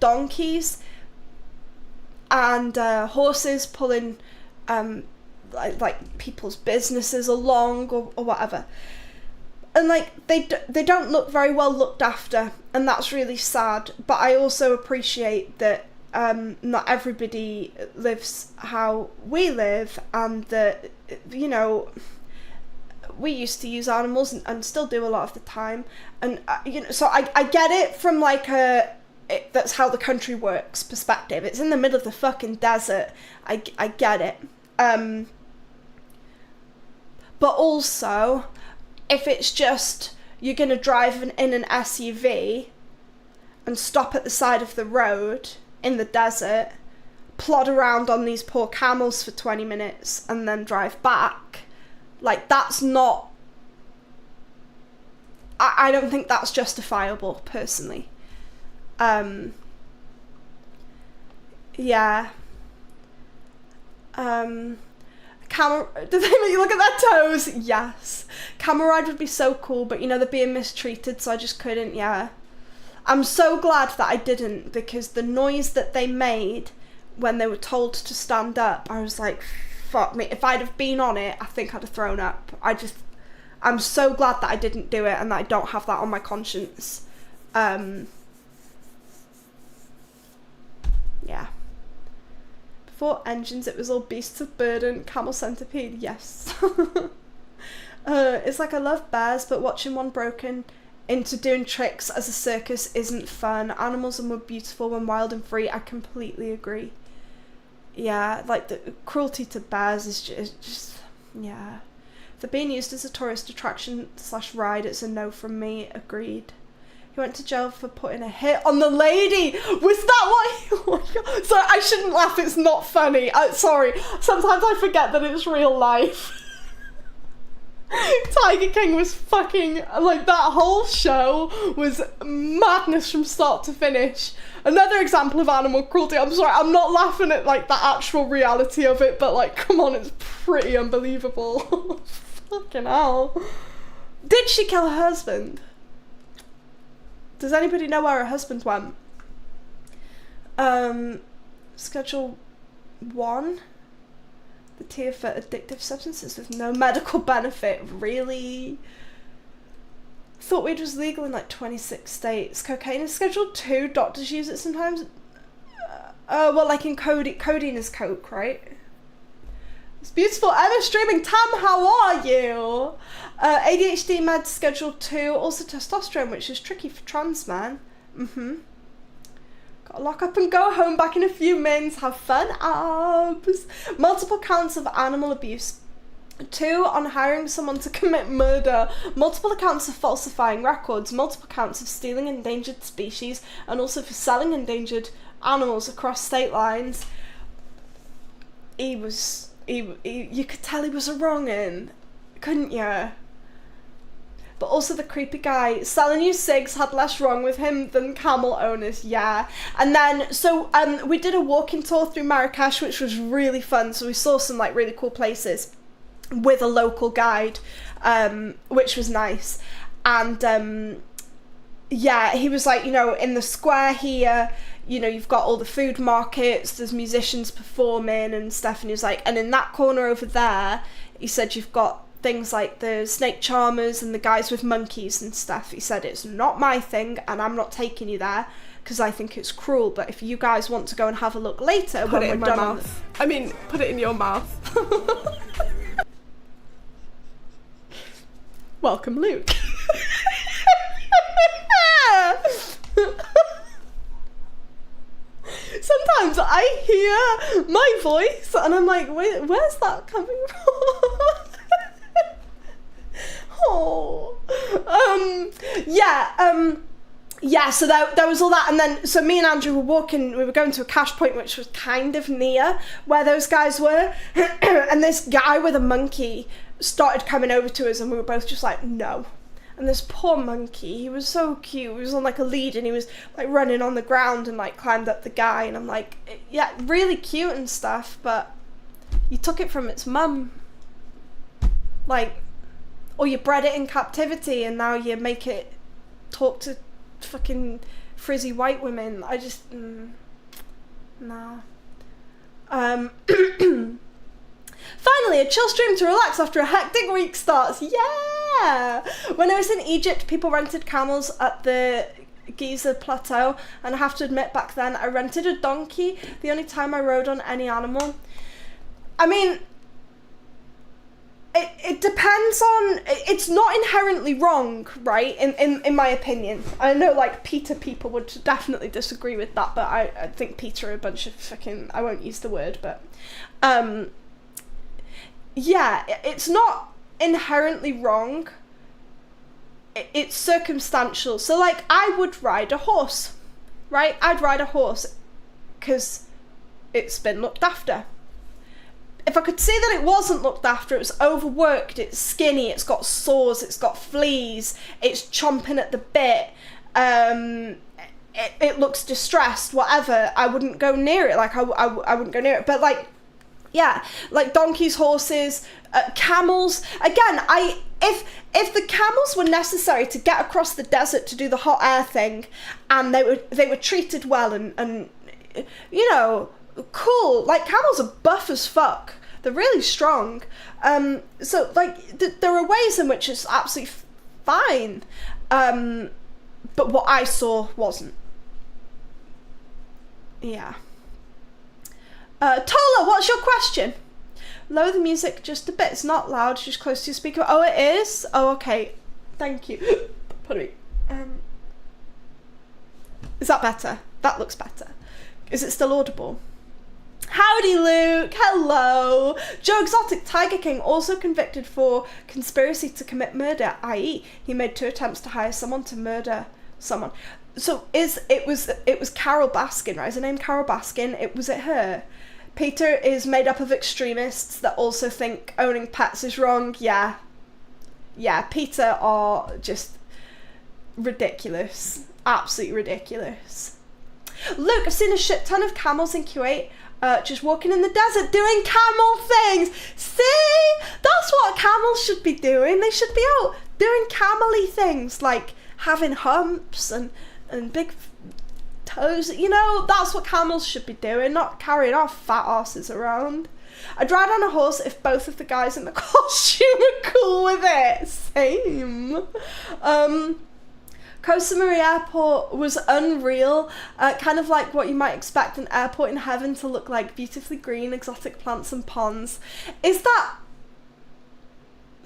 donkeys and horses pulling like people's businesses along or whatever, and like they don't look very well looked after, and that's really sad. But I also appreciate that not everybody lives how we live, and that, you know, we used to use animals and still do a lot of the time, and you know, so I get it from like that's how the country works perspective. It's in the middle of the fucking desert. I get it. But also, if it's just you're gonna drive in an SUV and stop at the side of the road in the desert, plod around on these poor camels for 20 minutes and then drive back, like, that's not, I don't think that's justifiable, personally. Yeah. Do they make you look at their toes? Yes. Camel ride would be so cool, but you know, they're being mistreated, so I just couldn't, yeah. I'm so glad that I didn't, because the noise that they made when they were told to stand up, I was like, fuck me. If I'd have been on it, I think I'd have thrown up. I'm so glad that I didn't do it and that I don't have that on my conscience. Yeah. Before engines, it was all beasts of burden, camel centipede, yes. It's like I love bears, but watching one broken into doing tricks as a circus isn't fun. Animals are more beautiful when wild and free. I completely agree. Yeah, like the cruelty to bears is just yeah. If they're being used as a tourist attraction / ride, it's a no from me. Agreed. He went to jail for putting a hit on the lady. Was that what he... Oh my God. Sorry, I shouldn't laugh. It's not funny. Sorry. Sometimes I forget that it's real life. Tiger King was fucking... Like, that whole show was madness from start to finish. Another example of animal cruelty. I'm sorry, I'm not laughing at, like, the actual reality of it, but, like, come on, it's pretty unbelievable. Fucking hell. Did she kill her husband? Does anybody know where her husband went? Schedule 1. The tier for addictive substances with no medical benefit. Really? Thought weed was legal in like 26 states. Cocaine is Schedule 2. Doctors use it sometimes. Well, like in codeine is coke, right? It's beautiful. Emma streaming. Tam, how are you? ADHD meds Schedule 2. Also testosterone, which is tricky for trans men. Gotta lock up and go home back in a few minutes. Have fun, abs. Multiple counts of animal abuse. 2 on hiring someone to commit murder. Multiple accounts of falsifying records. Multiple counts of stealing endangered species. And also for selling endangered animals across state lines. You could tell he was a wrong'un, couldn't you? But also the creepy guy selling you cigs had less wrong with him than camel owners, yeah. And then, so we did a walking tour through Marrakesh, which was really fun. So we saw some like really cool places with a local guide, which was nice. And yeah, he was like, you know, in the square here, you know, you've got all the food markets, there's musicians performing and stuff, and he was like, and in that corner over there, he said you've got things like the snake charmers and the guys with monkeys and stuff. He said, it's not my thing and I'm not taking you there because I think it's cruel, but if you guys want to go and have a look later, put it in my mouth. I mean, put it in your mouth. Welcome, Luke. Sometimes I hear my voice and I'm like, wait, where's that coming from? Oh, yeah, so there was all that, and then, so me and Andrew were walking, we were going to a cash point which was kind of near where those guys were, and this guy with a monkey started coming over to us, and we were both just like, no. And this poor monkey, he was so cute, he was on like a lead, and he was like running on the ground and like climbed up the guy, and I'm like, yeah, really cute and stuff, but you took it from its mum, like, or you bred it in captivity and now you make it talk to fucking frizzy white women. I just, nah. Finally, a chill stream to relax after a hectic week starts. Yeah! When I was in Egypt, people rented camels at the Giza Plateau, and I have to admit back then I rented a donkey the only time I rode on any animal. I mean, it depends on, it's not inherently wrong, right, in my opinion. I know, like, PETA people would definitely disagree with that, but I think PETA are a bunch of fucking, I won't use the word, but, yeah, it's not inherently wrong. It's circumstantial. So, like, I would ride a horse, right? I'd ride a horse because it's been looked after. If I could see that it wasn't looked after, it was overworked, it's skinny, it's got sores, it's got fleas, it's chomping at the bit, it looks distressed, whatever, I wouldn't go near it. Like, I wouldn't go near it. But, like, yeah, like donkeys, horses, camels. Again, if the camels were necessary to get across the desert to do the hot air thing, and they were treated well and you know, cool. Like, camels are buff as fuck. They're really strong. So, like, there are ways in which it's absolutely fine. But what I saw wasn't. Yeah. Tola, what's your question? Lower the music just a bit. It's not loud, it's just close to your speaker. Oh, it is? Oh, okay. Thank you. Pardon me. Is that better? That looks better. Is it still audible? Howdy, Luke. Hello. Joe Exotic Tiger King also convicted for conspiracy to commit murder, i.e. he made 2 attempts to hire someone to murder someone. So it was Carol Baskin, right? Is her name Carol Baskin? Was it her? Peter is made up of extremists that also think owning pets is wrong. Yeah. Yeah, Peter are just ridiculous. Absolutely ridiculous. Look, I've seen a shit ton of camels in Kuwait just walking in the desert doing camel things. See? That's what camels should be doing. They should be out doing camel-y things, like having humps and big toes. You know, that's what camels should be doing, not carrying our fat asses around. I'd ride on a horse if both of the guys in the costume were cool with it. Same. Koh Samui Airport was unreal, kind of like what you might expect an airport in heaven to look like, beautifully green, exotic plants and ponds. Is that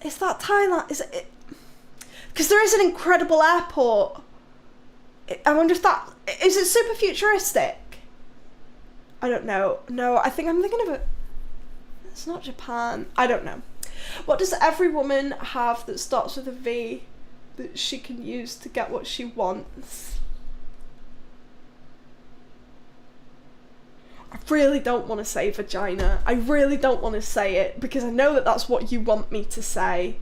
Thailand? Is it? Because there is an incredible airport. I wonder if that, is it super futuristic? I don't know. No, I think I'm thinking of it. It's not Japan. I don't know. What does every woman have that starts with a V that she can use to get what she wants? I really don't want to say vagina. I really don't want to say it because I know that that's what you want me to say.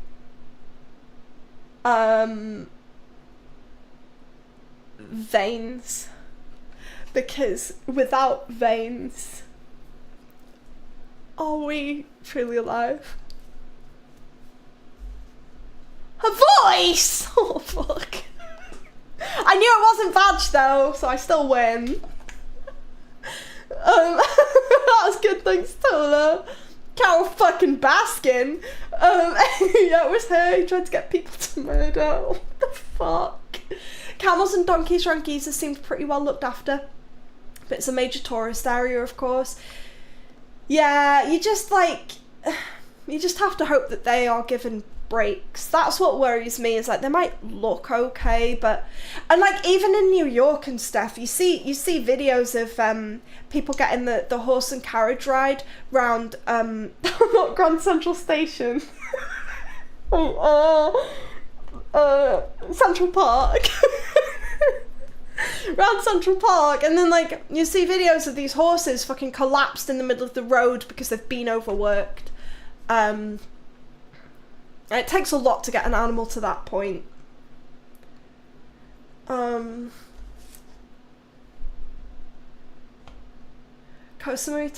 Veins. Because without veins, are we truly alive? Her voice! Oh, fuck. I knew it wasn't Vag, though, so I still win. That was good, thanks, Tola. Carol fucking Baskin. Yeah, it was her who tried to get people to murder. What the fuck? Camels and donkeys around Giza seemed pretty well looked after. But it's a major tourist area, of course. Yeah, you just have to hope that they are given breaks. That's what worries me, is like they might look okay, but, and like even in New York and stuff, you see videos of people getting the horse and carriage ride round not Grand Central Station. Central Park. Round Central Park, and then like you see videos of these horses fucking collapsed in the middle of the road because they've been overworked. It takes a lot to get an animal to that point. Koh Samui,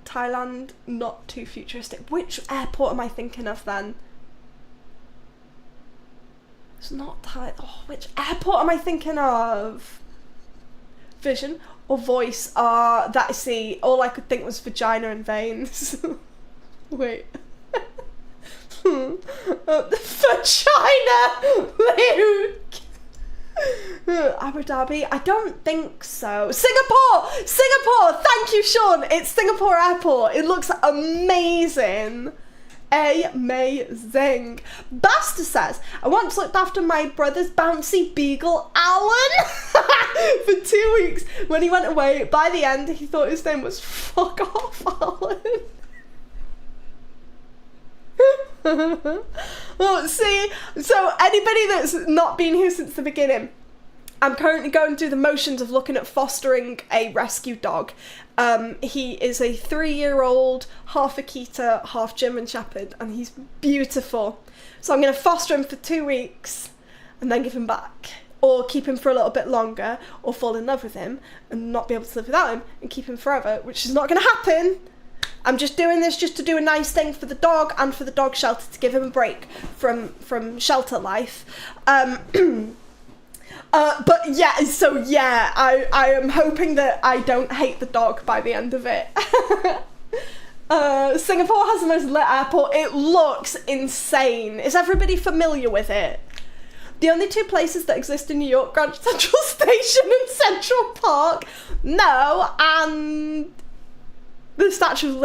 Thailand, not too futuristic. Which airport am I thinking of then? It's not Thai. Oh, which airport am I thinking of? Vision or voice? That, see, all I could think was vagina and veins. Wait. The vagina, Luke. Abu Dhabi? I don't think so. Singapore! Thank you, Sean! It's Singapore Airport. It looks amazing. Amazing. Basta says, I once looked after my brother's bouncy beagle, Alan, for 2 weeks. When he went away, by the end, he thought his name was Fuck Off Alan. Well, see, so anybody that's not been here since the beginning, I'm currently going through the motions of looking at fostering a rescue dog. He is a 3-year-old, half Akita, half German Shepherd, and he's beautiful. So I'm going to foster him for 2 weeks and then give him back. Or keep him for a little bit longer, or fall in love with him and not be able to live without him and keep him forever, which is not going to happen. I'm just doing this just to do a nice thing for the dog and for the dog shelter, to give him a break from shelter life. But yeah, so yeah, I am hoping that I don't hate the dog by the end of it. Singapore has the most lit airport. It looks insane. Is everybody familiar with it? The only 2 places that exist in New York, Grand Central Station and Central Park. No, and the Statue of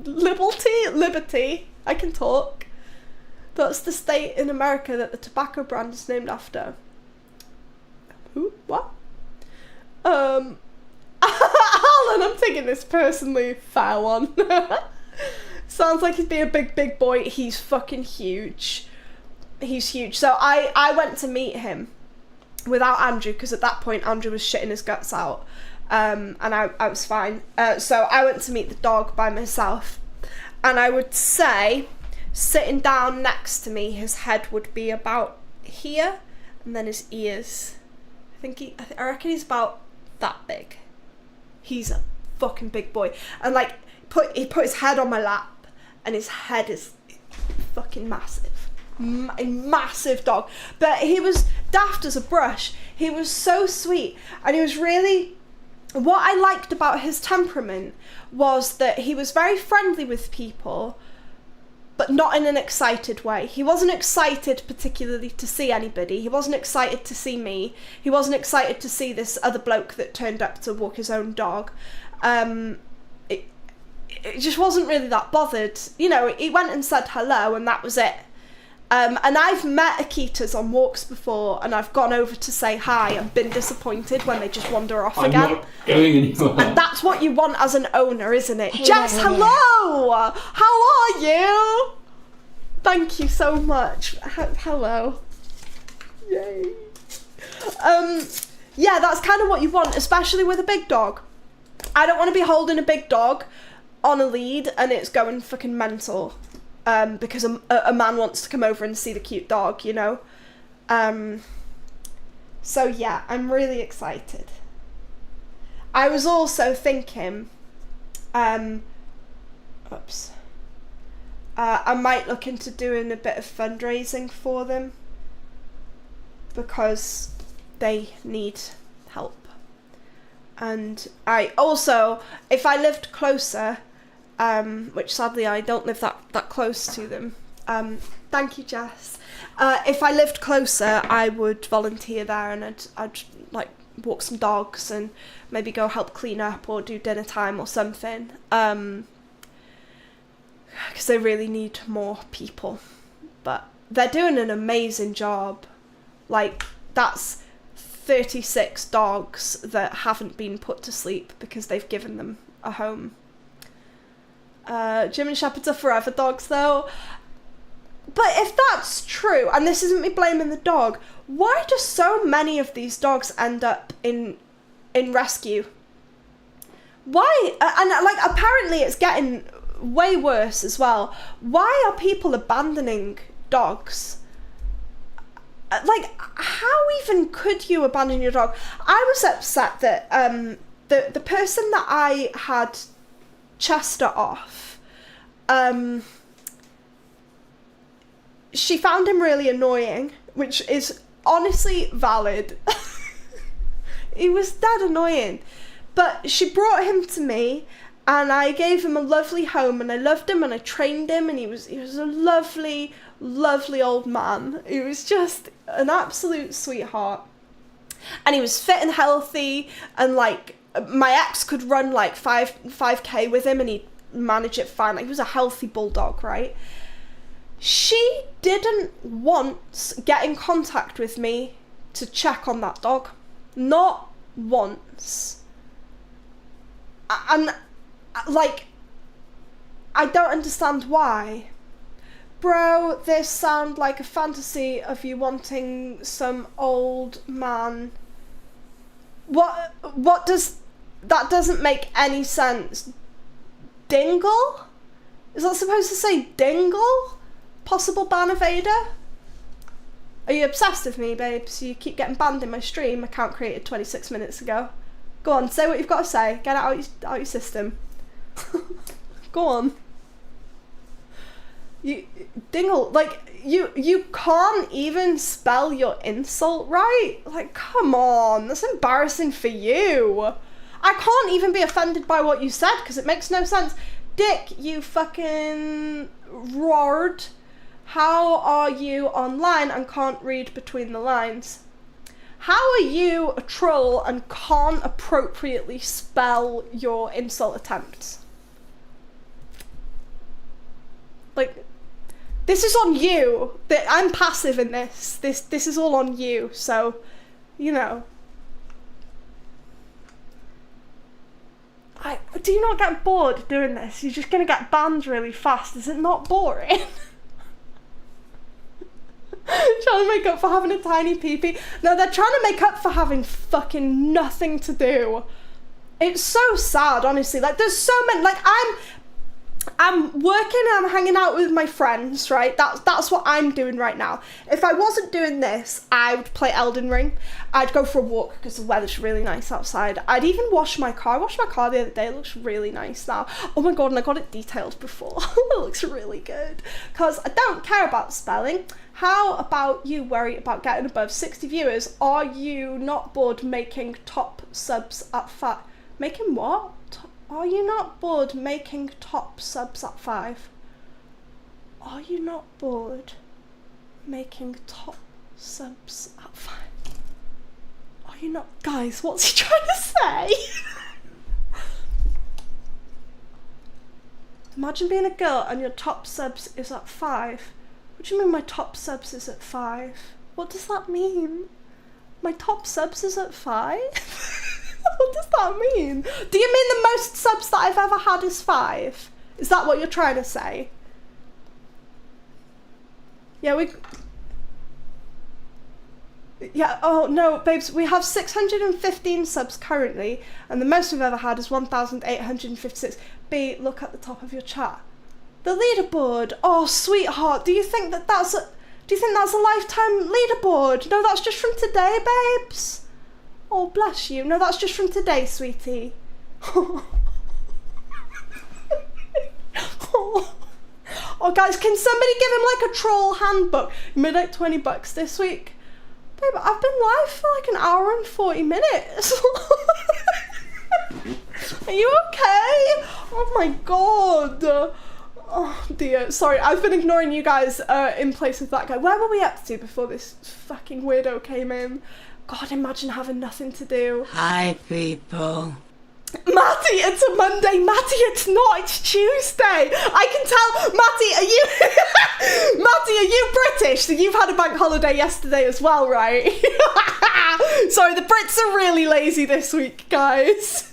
Liberty. I can talk. That's the state in America that the tobacco brand is named after. Who? What? Alan, I'm taking this personally. Fair one. Sounds like he'd be a big boy. He's fucking huge. He's huge. So I went to meet him without Andrew, because at that point Andrew was shitting his guts out. And I was fine. So I went to meet the dog by myself. And I would say, sitting down next to me, his head would be about here, and then his ears. I reckon he's about that big. He's a fucking big boy. And like, he put his head on my lap, and his head is fucking massive. A massive dog. But he was daft as a brush. He was so sweet, and he was really... What I liked about his temperament was that he was very friendly with people, but not in an excited way. He wasn't excited particularly to see anybody. He wasn't excited to see me. He wasn't excited to see this other bloke that turned up to walk his own dog. It just wasn't really that bothered. You know, he went and said hello, and that was it. And I've met Akitas on walks before, and I've gone over to say hi and been disappointed when they just wander off again. Not going anywhere. And that's what you want as an owner, isn't it? Hey, Jess, hello! How are you? Thank you so much. Hello. Yay. Yeah, that's kind of what you want, especially with a big dog. I don't want to be holding a big dog on a lead and it's going fucking mental. Because a man wants to come over and see the cute dog, you know? So yeah, I'm really excited. I was also thinking, I might look into doing a bit of fundraising for them, because they need help. And I also, if I lived closer, which sadly I don't live that close to them. Thank you, Jess. If I lived closer, I would volunteer there, and I'd like walk some dogs and maybe go help clean up or do dinner time or something. Because they really need more people. But they're doing an amazing job. Like, that's 36 dogs that haven't been put to sleep because they've given them a home. German Shepherds are forever dogs, though. But if that's true, and this isn't me blaming the dog, why do so many of these dogs end up in rescue? Why? And like, apparently it's getting way worse as well. Why are people abandoning dogs? Like, how even could you abandon your dog? I was upset that the person that I had Chester off, she found him really annoying, which is honestly valid. He was dead annoying, but she brought him to me, and I gave him a lovely home, and I loved him, and I trained him, and he was a lovely old man. He was just an absolute sweetheart. And he was fit and healthy, and like my ex could run like 5k with him and he'd manage it fine. Like he was a healthy bulldog, right? She didn't once get in contact with me to check on that dog. Not once. And like, I don't understand why. Bro, this sounds like a fantasy of you wanting some old man. What does... That doesn't make any sense. Dingle? Is that supposed to say dingle? Possible ban evader? Are you obsessed with me, babes? You keep getting banned in my stream. Account created 26 minutes ago. Go on, say what you've got to say. Get it out your system. Go on. Dingle, like, you can't even spell your insult right? Like, come on, that's embarrassing for you. I can't even be offended by what you said, because it makes no sense. Dick, you fucking roared. How are you online and can't read between the lines? How are you a troll and can't appropriately spell your insult attempts? Like, this is on you. I'm passive in this. This is all on you, so, you know. Do you not get bored doing this? You're just gonna get banned really fast. Is it not boring? Trying to make up for having a tiny pee-pee. No, they're trying to make up for having fucking nothing to do. It's so sad, honestly. Like, there's so many, like, I'm working and I'm hanging out with my friends, right? That's what I'm doing right now. If I wasn't doing this, I would play Elden Ring. I'd go for a walk because the weather's really nice outside. I'd even wash my car. I washed my car the other day. It looks really nice now. Oh my god, and I got it detailed before. It looks really good. Because I don't care about spelling. How about you worry about getting above 60 viewers? Are you not bored making top subs at 5? Making what? Are you not bored making top subs at 5? Are you not bored making top subs at 5? Are you not... Guys, what's he trying to say? Imagine being a girl and your top subs is at 5. What do you mean my top subs is at 5? What does that mean? My top subs is at 5? What does that mean? Do you mean the most subs that I've ever had is 5? Is that what you're trying to say? Yeah, yeah, oh no, babes, we have 615 subs currently, and the most we've ever had is 1,856. B, look at the top of your chat. The leaderboard. Oh, sweetheart, do you think that's a lifetime leaderboard? No, that's just from today, babes. Oh, bless you. No, that's just from today, sweetie. Oh, guys, can somebody give him like a troll handbook? You made like $20 this week. Babe, I've been live for like an hour and 40 minutes. Are you okay? Oh my god. Oh dear. Sorry, I've been ignoring you guys in place of that guy. Where were we up to before this fucking weirdo came in? God, imagine having nothing to do. Hi, people. Matty, it's a Monday. Matty, it's not. It's Tuesday. I can tell. Matty, Matty, are you British? So you've had a bank holiday yesterday as well, right? Sorry, the Brits are really lazy this week, guys.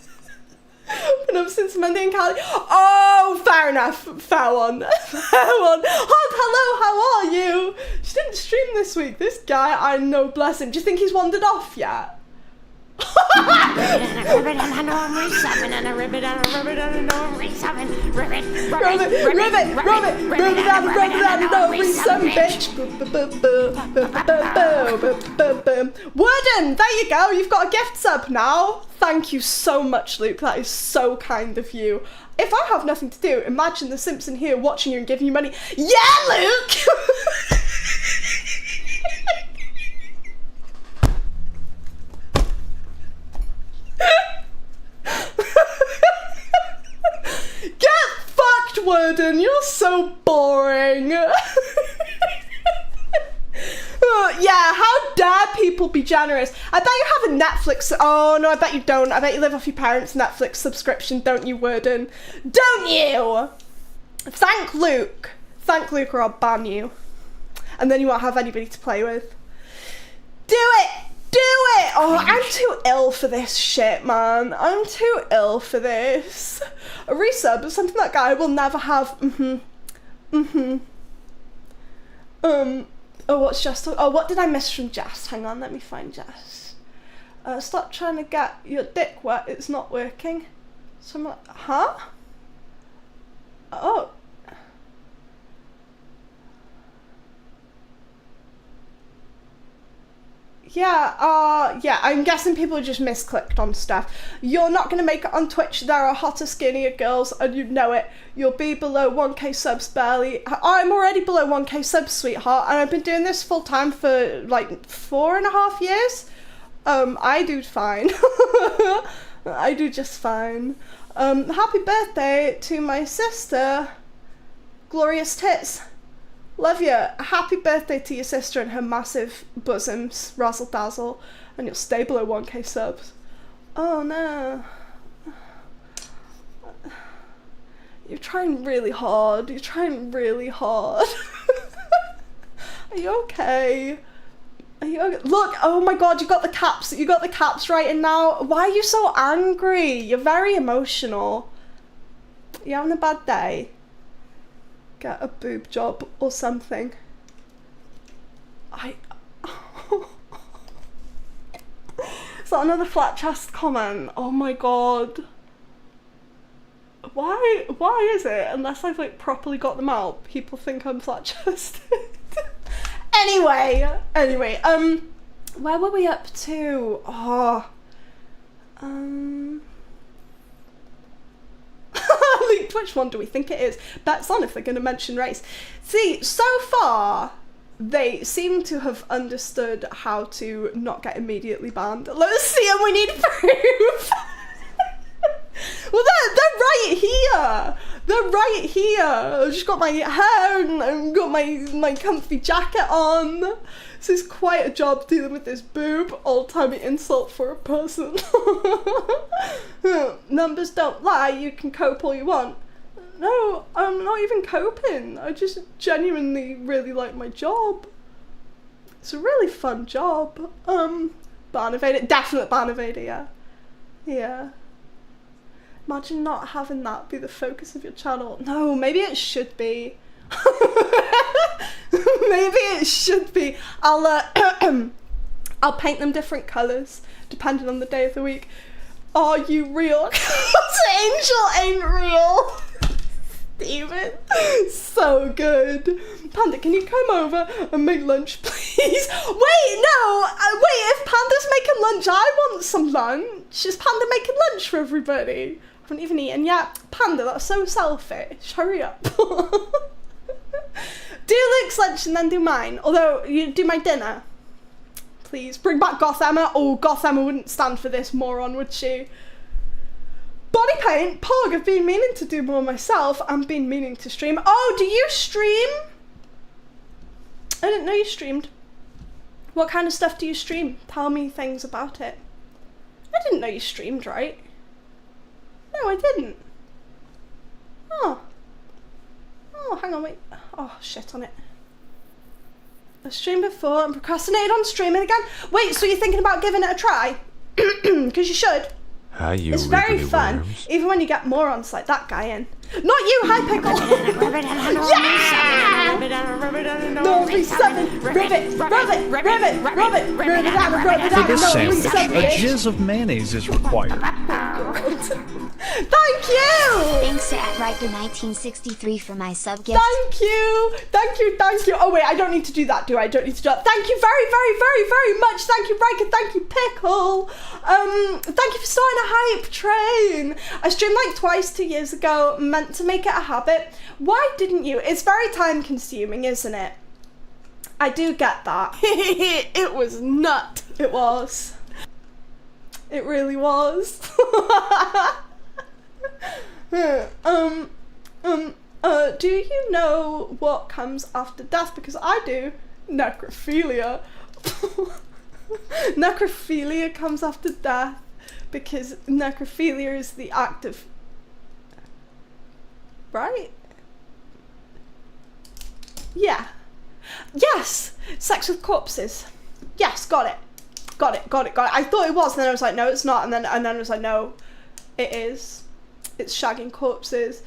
Been up since Monday in Cali. Oh, fair enough. Fair one. Fair one. Hello, how are you? She didn't stream this week. This guy, I know, bless him. Do you think he's wandered off yet? Warden, there you go. You've got a gift sub now. Thank you so much, Luke. That is so kind of you. If I have nothing to do, imagine the Simpson here watching you and giving you money. Yeah, Luke. Get fucked, Warden. You're so boring. Yeah, how dare people be generous? I bet you have a Netflix. Oh no, I bet you don't. I bet you live off your parents' Netflix subscription, don't you, Worden? Don't you? Thank Luke. Thank Luke or I'll ban you. And then you won't have anybody to play with. Do it! Do it! Oh, I'm too ill for this shit, man. I'm too ill for this. A resub is something that guy will never have. Oh, what's Jess? Oh, what did I miss from Jess? Hang on, let me find Jess. Stop trying to get your dick wet. It's not working. So I'm like, huh? Oh. Yeah, I'm guessing people just misclicked on stuff. You're not going to make it on Twitch. There are hotter, skinnier girls, and you know it. You'll be below 1k subs barely. I'm already below 1k subs, sweetheart, and I've been doing this full time for like 4.5 years. I do fine. I do just fine. Happy birthday to my sister, Glorious Tits. Love you. Happy birthday to your sister and her massive bosoms, razzle dazzle, and you'll stay below 1k subs. Oh no. You're trying really hard. You're trying really hard. Are you okay? Are you okay? Look, oh my god, you got the caps. You got the caps right, and now why are you so angry? You're very emotional. You having a bad day? Get a boob job or something. Is that another flat chest comment? Oh my god. Why is it? Unless I've like properly got them out, people think I'm flat chested. Anyway, where were we up to? Which one do we think it is? Bets on if they're going to mention race. See, so far they seem to have understood how to not get immediately banned. Let's see, and we need proof. Well, they're right here. They're right here. I've just got my hair and I've got my comfy jacket on. This is quite a job dealing with this boob. Old-timey insult for a person. Numbers don't lie. You can cope all you want. No, I'm not even coping. I just genuinely really like my job. It's a really fun job. Barnavader, definite Barnavader, yeah. Yeah. Imagine not having that be the focus of your channel. No, maybe it should be. Maybe it should be. I'll paint them different colours depending on the day of the week. Are you real? Angel ain't real. Steven, so good. Panda, can you come over and make lunch, please? Wait, no, wait, if Panda's making lunch, I want some lunch. Is Panda making lunch for everybody? I haven't even eaten yet. Panda, that's so selfish. Hurry up. Do Luke's lunch and then do mine. Although, you do my dinner. Please, bring back Goth Emma. Oh, Goth Emma wouldn't stand for this moron, would she? Body paint, Pog, I've been meaning to do more myself. I've been meaning to stream. Oh, do you stream? I didn't know you streamed. What kind of stuff do you stream? Tell me things about it. I didn't know you streamed, right? No, I didn't. Oh. Oh, hang on, wait. Oh, shit on it. I streamed before and procrastinated on streaming again. Wait, so you're thinking about giving it a try? Because you should. Hi, you it's very wiggly fun, worms. even when you get morons like that guy in. Not you, Hi Pickle! Yeah! No, 37, rivet, For this sandwich, a jizz of mayonnaise is required. Thank you! Thanks to @Riker1963 for my sub gift. Thank you! Oh wait, I don't need to do that, do I? I don't need to do that. Thank you very much. Thank you, Riker. Thank you, Pickle. Thank you for starting a hype train. I streamed like twice 2 years ago, meant to make it a habit. Why didn't you? It's very time consuming, isn't it? I do get that. It was nut. It was. It really was. Do you know what comes after death? Because I do. Necrophilia. Necrophilia comes after death because necrophilia is the act of... Right? Yeah. Yes! Sex with corpses. Yes, got it. Got it. I thought it was, and then I was like, no, it's not, and then I was like, no, it is. It's shagging corpses.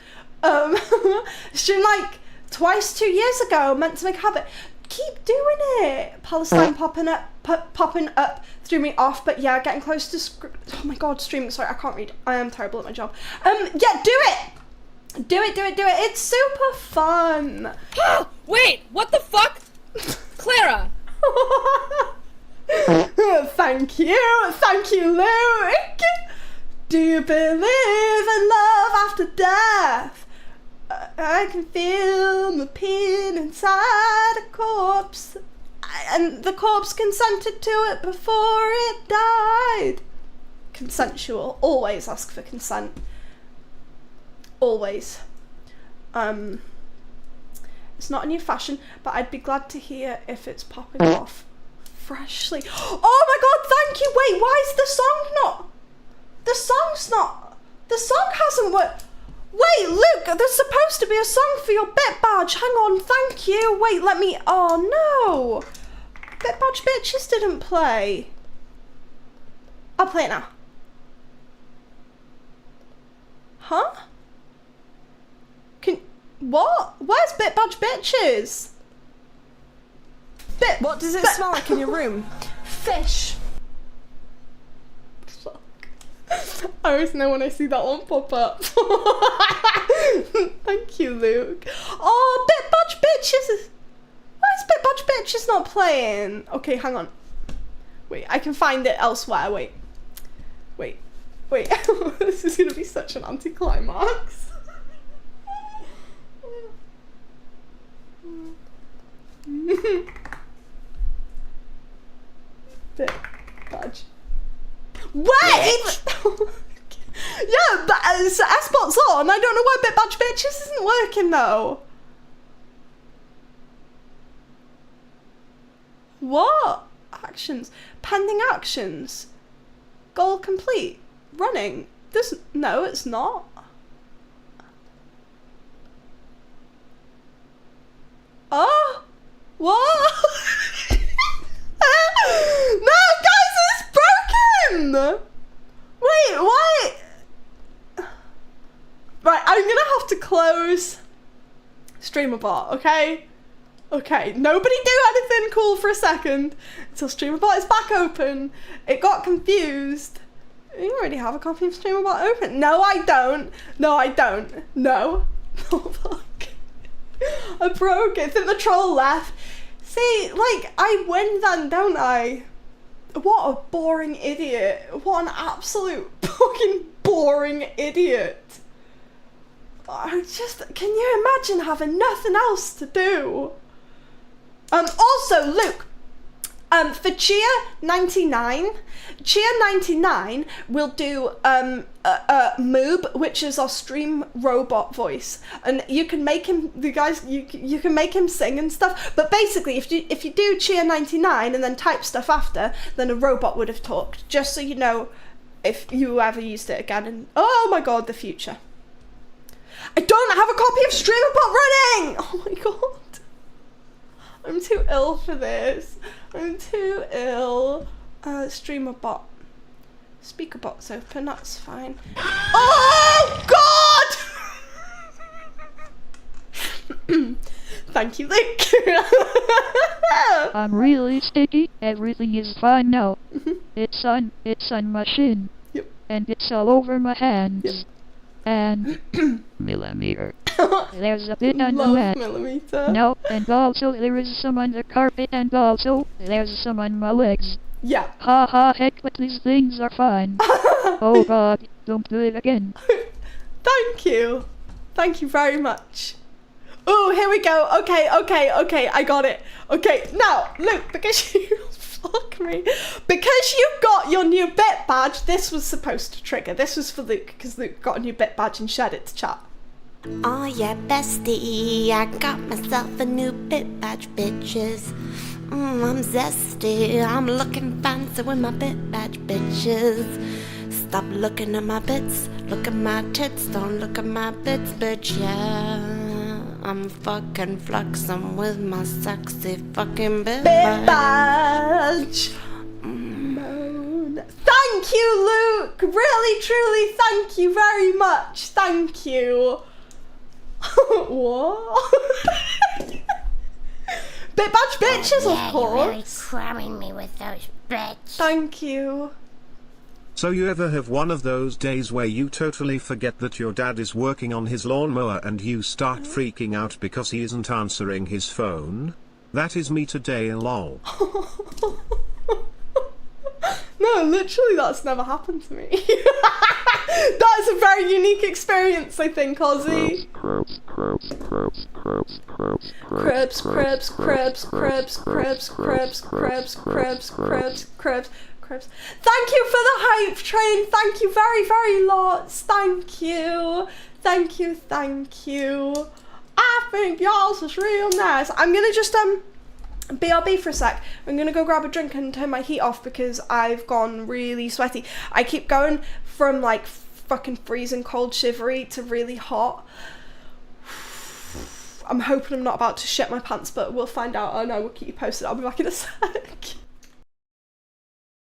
Streamed like twice 2 years ago, meant to make a habit. Keep doing it. Palestine popping up, threw me off, but yeah, getting close to oh my god, streaming, sorry, I can't read. I am terrible at my job. Yeah, do it! Do it. It's super fun. Wait, what the fuck? Clara. Thank you, Luke. Do you believe in love after death? I can feel my pain inside a corpse, and the corpse consented to it before it died. Consensual. Always ask for consent. Always. It's not a new fashion, but I'd be glad to hear if it's popping off freshly. Oh my god, thank you! Wait, why is the song not? The song hasn't worked. Wait, Luke, there's supposed to be a song for your bit badge. Hang on, thank you. Wait, let me, oh no. Bit badge bitches didn't play. I'll play it now. Huh? What? Where's Bit Badge Bitches? What does it smell like in your room? Fish. Fuck. I always know when I see that one pop up. Thank you, Luke. Oh, Bit Badge Bitches. Why is Bit Badge Bitches not playing? Okay, hang on. Wait, I can find it elsewhere. Wait. This is gonna be such an anticlimax. Bit Badge. Wait! Yeah, but S-Bot's on. I don't know why Bit Badge Bitches isn't working though. What? Actions. Pending actions. Goal complete. Running. No, it's not. Oh? What? No, guys, it's broken! Wait, why? Right, I'm gonna have to close StreamerBot, okay? Okay, nobody do anything cool for a second until StreamerBot is back open. It got confused. You already have a copy of StreamerBot open. No, I don't. No. Oh, fuck. I broke it. I think the troll left. See, like, I win then, don't I? What a boring idiot. What an absolute fucking boring idiot. Can you imagine having nothing else to do? Also, Luke, for Chia99 will do Moob, which is our stream robot voice, and you can make him, you can make him sing and stuff. But basically, if you do Chia99 and then type stuff after, then a robot would have talked. Just so you know, if you ever used it again. And oh my god, the future. I don't have a copy of StreamerBot running. Oh my god. I'm too ill for this. I'm too ill. StreamerBot. SpeakerBot's open, that's fine. Oh god! Thank you, Luke. I'm really sticky. Everything is fine now. It's on my shin. Yep. And it's all over my hands. Yep. And millimeter. There's a bit on the mat. Millimeter. No, and also there is some on the carpet, and also there's some on my legs. Yeah. Ha ha, heck, but these things are fine. Oh god, don't do it again. Thank you. Thank you very much. Oh, here we go. Okay, I got it. Okay, now, Luke, because you... Fuck me. Because you got your new bit badge, this was supposed to trigger. This was for Luke, because Luke got a new bit badge and shared it to chat. Oh yeah, bestie, I got myself a new bit badge, bitches. I'm zesty. I'm looking fancy with my bit batch bitches. Stop looking at my bits. Look at my tits. Don't look at my bits, bitch. Yeah. I'm fucking flexing with my sexy fucking bit badge. Thank you, Luke. Really, truly, thank you very much. Thank you. What? Bit badge bitches, of course. You're really cramming me with those bits. Thank you. So you ever have one of those days where you totally forget that your dad is working on his lawnmower and you start freaking out because he isn't answering his phone? That is me today, lol. No, literally that's never happened to me. That's a very unique experience, I think, Ozzy. Crabs. Thank you for the hype train. Thank you very, very lots. Thank you. Thank you, thank you. I think y'all's is real nice. I'm gonna just BRB for a sec. I'm gonna go grab a drink and turn my heat off because I've gone really sweaty. I keep going from like fucking freezing cold shivery to really hot. I'm hoping I'm not about to shit my pants, but we'll find out and I will keep you posted. I'll be back in a sec.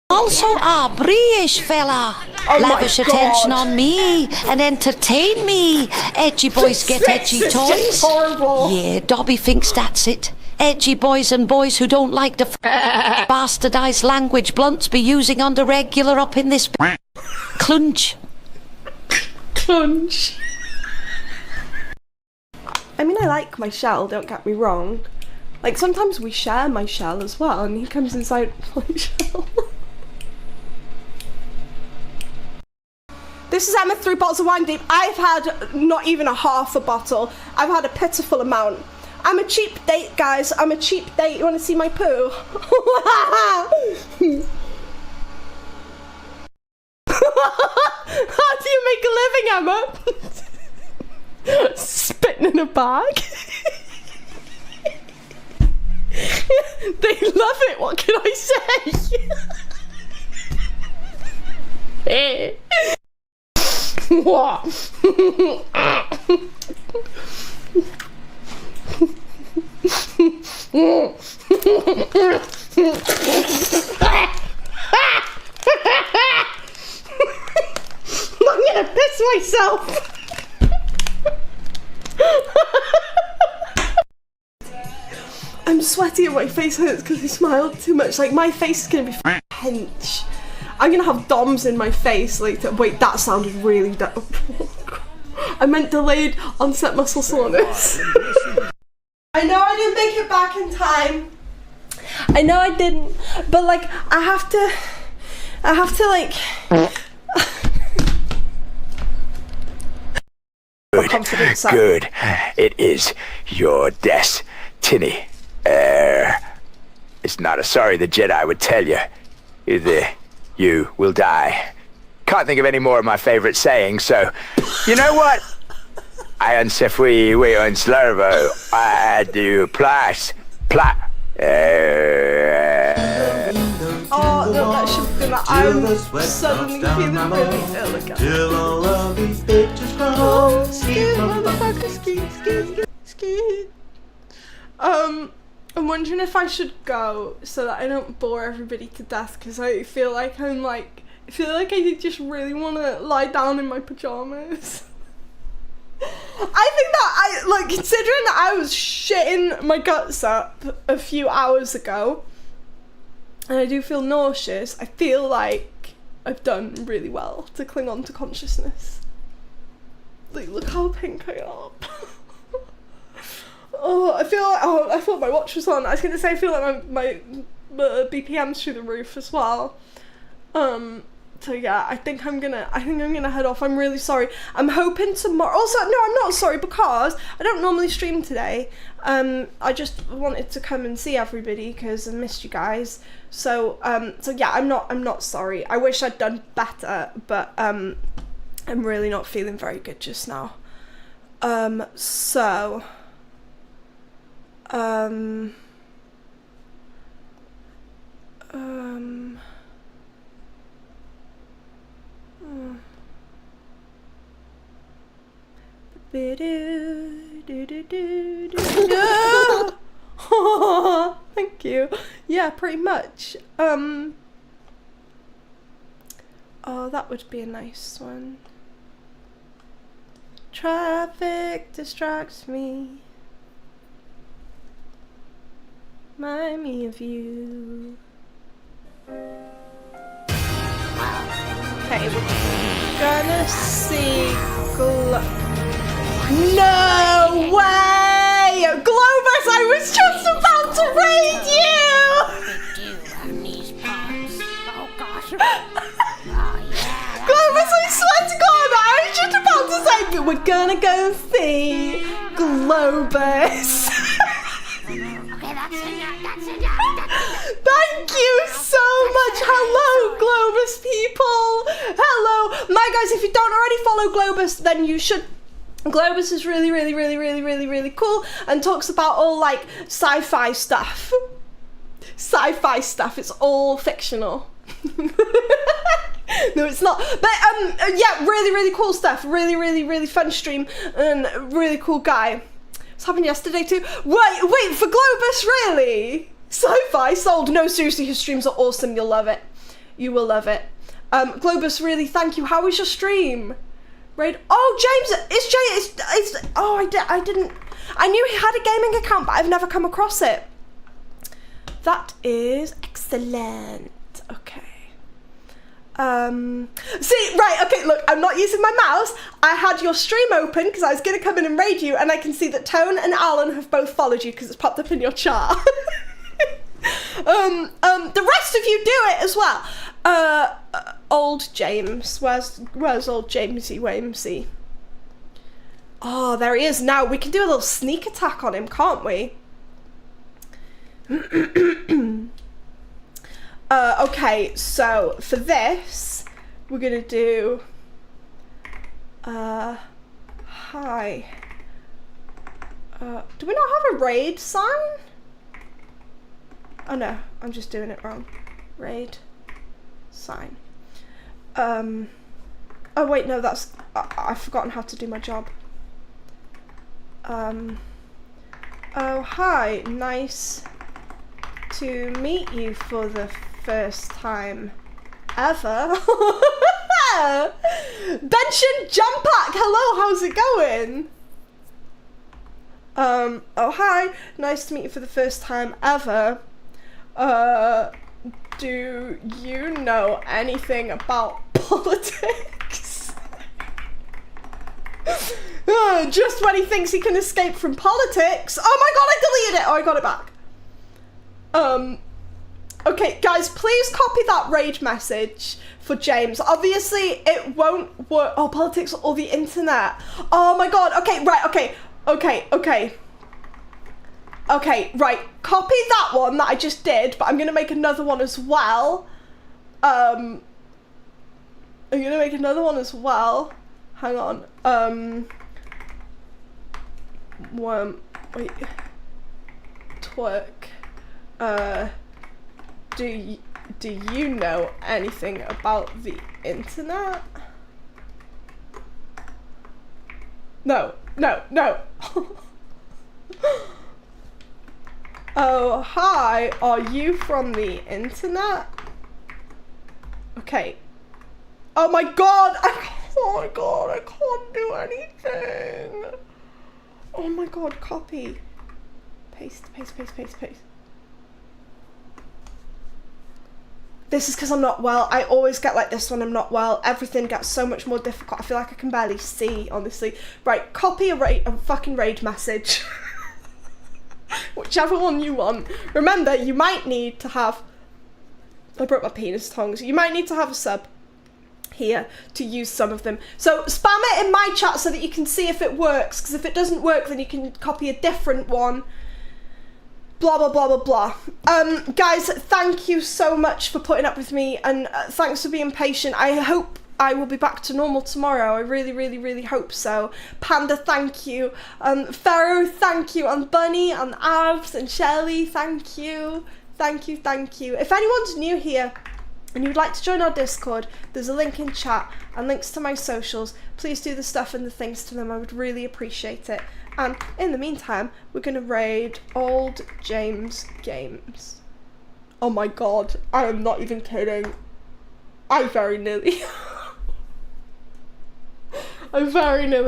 Also, our British fella. Lavish attention on me and entertain me. Edgy boys get edgy toys. Horrible. Yeah, Dobby thinks that's it. Edgy boys and boys who don't like the bastardized language blunts be using on the regular up in this clunge. Clunge. I mean, I like my shell, don't get me wrong. Like, sometimes we share my shell as well, and he comes inside my shell. This is Emma, 3 bottles of wine deep. I've had not even a half a bottle. I've had a pitiful amount. I'm a cheap date, guys. I'm a cheap date. You want to see my poo? How do you make a living, Emma? Spitting in a bag. They love it. What can I say? What? I'm gonna piss myself. I'm sweaty and my face hurts because I smiled too much. Like, my face is gonna be hench. I'm gonna have DOMs in my face later. Wait, that sounded really I meant delayed onset muscle soreness. I know I didn't make it back in time. I know I didn't, but like, I have to like... Good. It is your destiny. It's not a sorry the Jedi would tell you. Either you will die. Can't think of any more of my favorite sayings, so you know what? I unsefui we unslurvo. I do plus plot. Oh, no, that should be that. I'm suddenly feeling really ill again. Till all of these bitches Oh, skeet, motherfucker, skeet. I'm wondering if I should go so that I don't bore everybody to death, because I feel like I just really want to lie down in my pajamas. I think that considering that I was shitting my guts up a few hours ago, and I do feel nauseous, I feel like I've done really well to cling on to consciousness. Like, look how pink I am. Oh, I thought my watch was on. I was gonna say I feel like my BPM's through the roof as well. So yeah, I think I'm gonna head off. I'm really sorry. I'm hoping tomorrow. Also, no, I'm not sorry because I don't normally stream today. I just wanted to come and see everybody because I missed you guys. So yeah, I'm not sorry. I wish I'd done better, but I'm really not feeling very good just now. Thank you. Yeah, pretty much. Oh, that would be a nice one. Traffic distracts me. Remind me of you. Okay, we're gonna see No way! Globus, I was just about to raid you! Globus, I swear to God, I was just about to say, but we're gonna go see Globus. Thank you so much. Hello, Globus people. Hello. My guys, if you don't already follow Globus, then you should. Globus is really cool and talks about all like sci-fi stuff. Sci-fi stuff. It's all fictional. No, it's not. But yeah, really cool stuff. Really fun stream and really cool guy. It's happened yesterday too. Wait, for Globus, really? Sci-fi sold. No, seriously, his streams are awesome. You'll love it. You will love it. Globus, really, thank you. How was your stream? Right? Oh, James, it's oh, I didn't. I knew he had a gaming account, but I've never come across it. That is excellent. Okay. See, right, okay, look, I'm not using my mouse. I had your stream open because I was going to come in and raid you, and I can see that Tone and Alan have both followed you because it's popped up in your chart. The rest of you do it as well. Old James, where's old Jamesy Wamesy? Oh, there he is. Now we can do a little sneak attack on him, can't we? Okay, so for this, we're gonna do, hi. Do we not have a raid sign? Oh no, I'm just doing it wrong. Raid sign. Oh wait, no, that's, I've forgotten how to do my job. Oh hi, nice to meet you for the first time ever. Benson Jumpak, hello, how's it going? Oh hi, nice to meet you for the first time ever. Do you know anything about politics? Just when he thinks he can escape from politics. Oh my god, I deleted it! Oh, I got it back. Okay, guys, please copy that raid message for James. Obviously, it won't work. Oh, politics or the internet. Oh my god, okay, right, okay, right, copy that one that I just did, but I'm gonna make another one as well. I'm gonna make another one as well. Hang on. Wait. Twerk. Do you know anything about the internet? No. Oh, hi, are you from the internet? Okay. Oh my god, I can't do anything. Oh my god, copy. Paste. This is because I'm not well. I always get like this when I'm not well. Everything gets so much more difficult. I feel like I can barely see, honestly. Right, copy a fucking raid message. Whichever one you want. Remember, you might need to have... I broke my penis tongues. You might need to have a sub here to use some of them. So spam it in my chat so that you can see if it works, because if it doesn't work, then you can copy a different one. Blah, blah, blah, blah, blah. Guys, thank you so much for putting up with me, and thanks for being patient. I hope I will be back to normal tomorrow. I really hope so. Panda, thank you. Pharaoh, thank you. And Bunny, and Abs, and Shelly, thank you. Thank you, thank you. If anyone's new here and you'd like to join our Discord, there's a link in chat and links to my socials. Please do the stuff and the things to them. I would really appreciate it. And in the meantime, we're going to raid Old James Games. Oh my god, I am not even kidding. I very nearly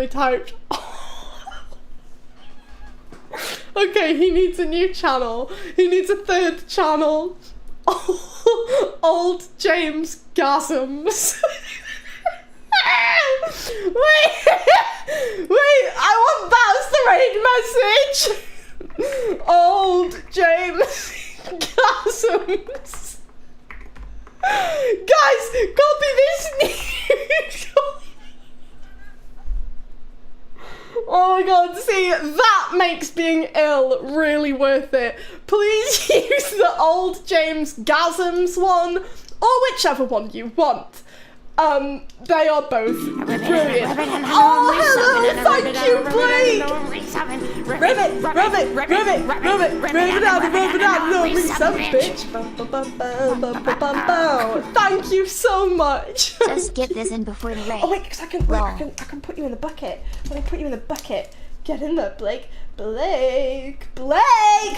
typed. Okay, he needs a new channel. He needs a third channel. Old James Gasms. Wait, I want that as the raid message. Old James Gasms. Guys, copy this news. Oh my god, see, that makes being ill really worth it. Please use the Old James Gasms one, or whichever one you want. They are both brilliant. Oh, hello, thank you, Blake! Rub it out, no, me some bitch. Thank you so much. Just get this in before the raid. Oh wait, because I can put you in the bucket. Let me put you in the bucket. Get in there, Blake. Blake!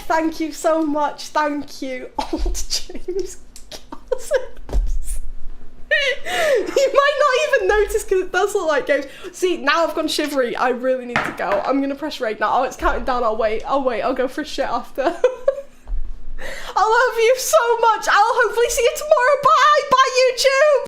Thank you so much, thank you. Old James Gasms. You might not even notice because it does look like games. See, now I've gone shivery. I really need to go. I'm gonna press raid now. Oh, it's counting down. I'll wait. I'll go for a shit after. I love you so much. I'll hopefully see you tomorrow. Bye. Bye, YouTube.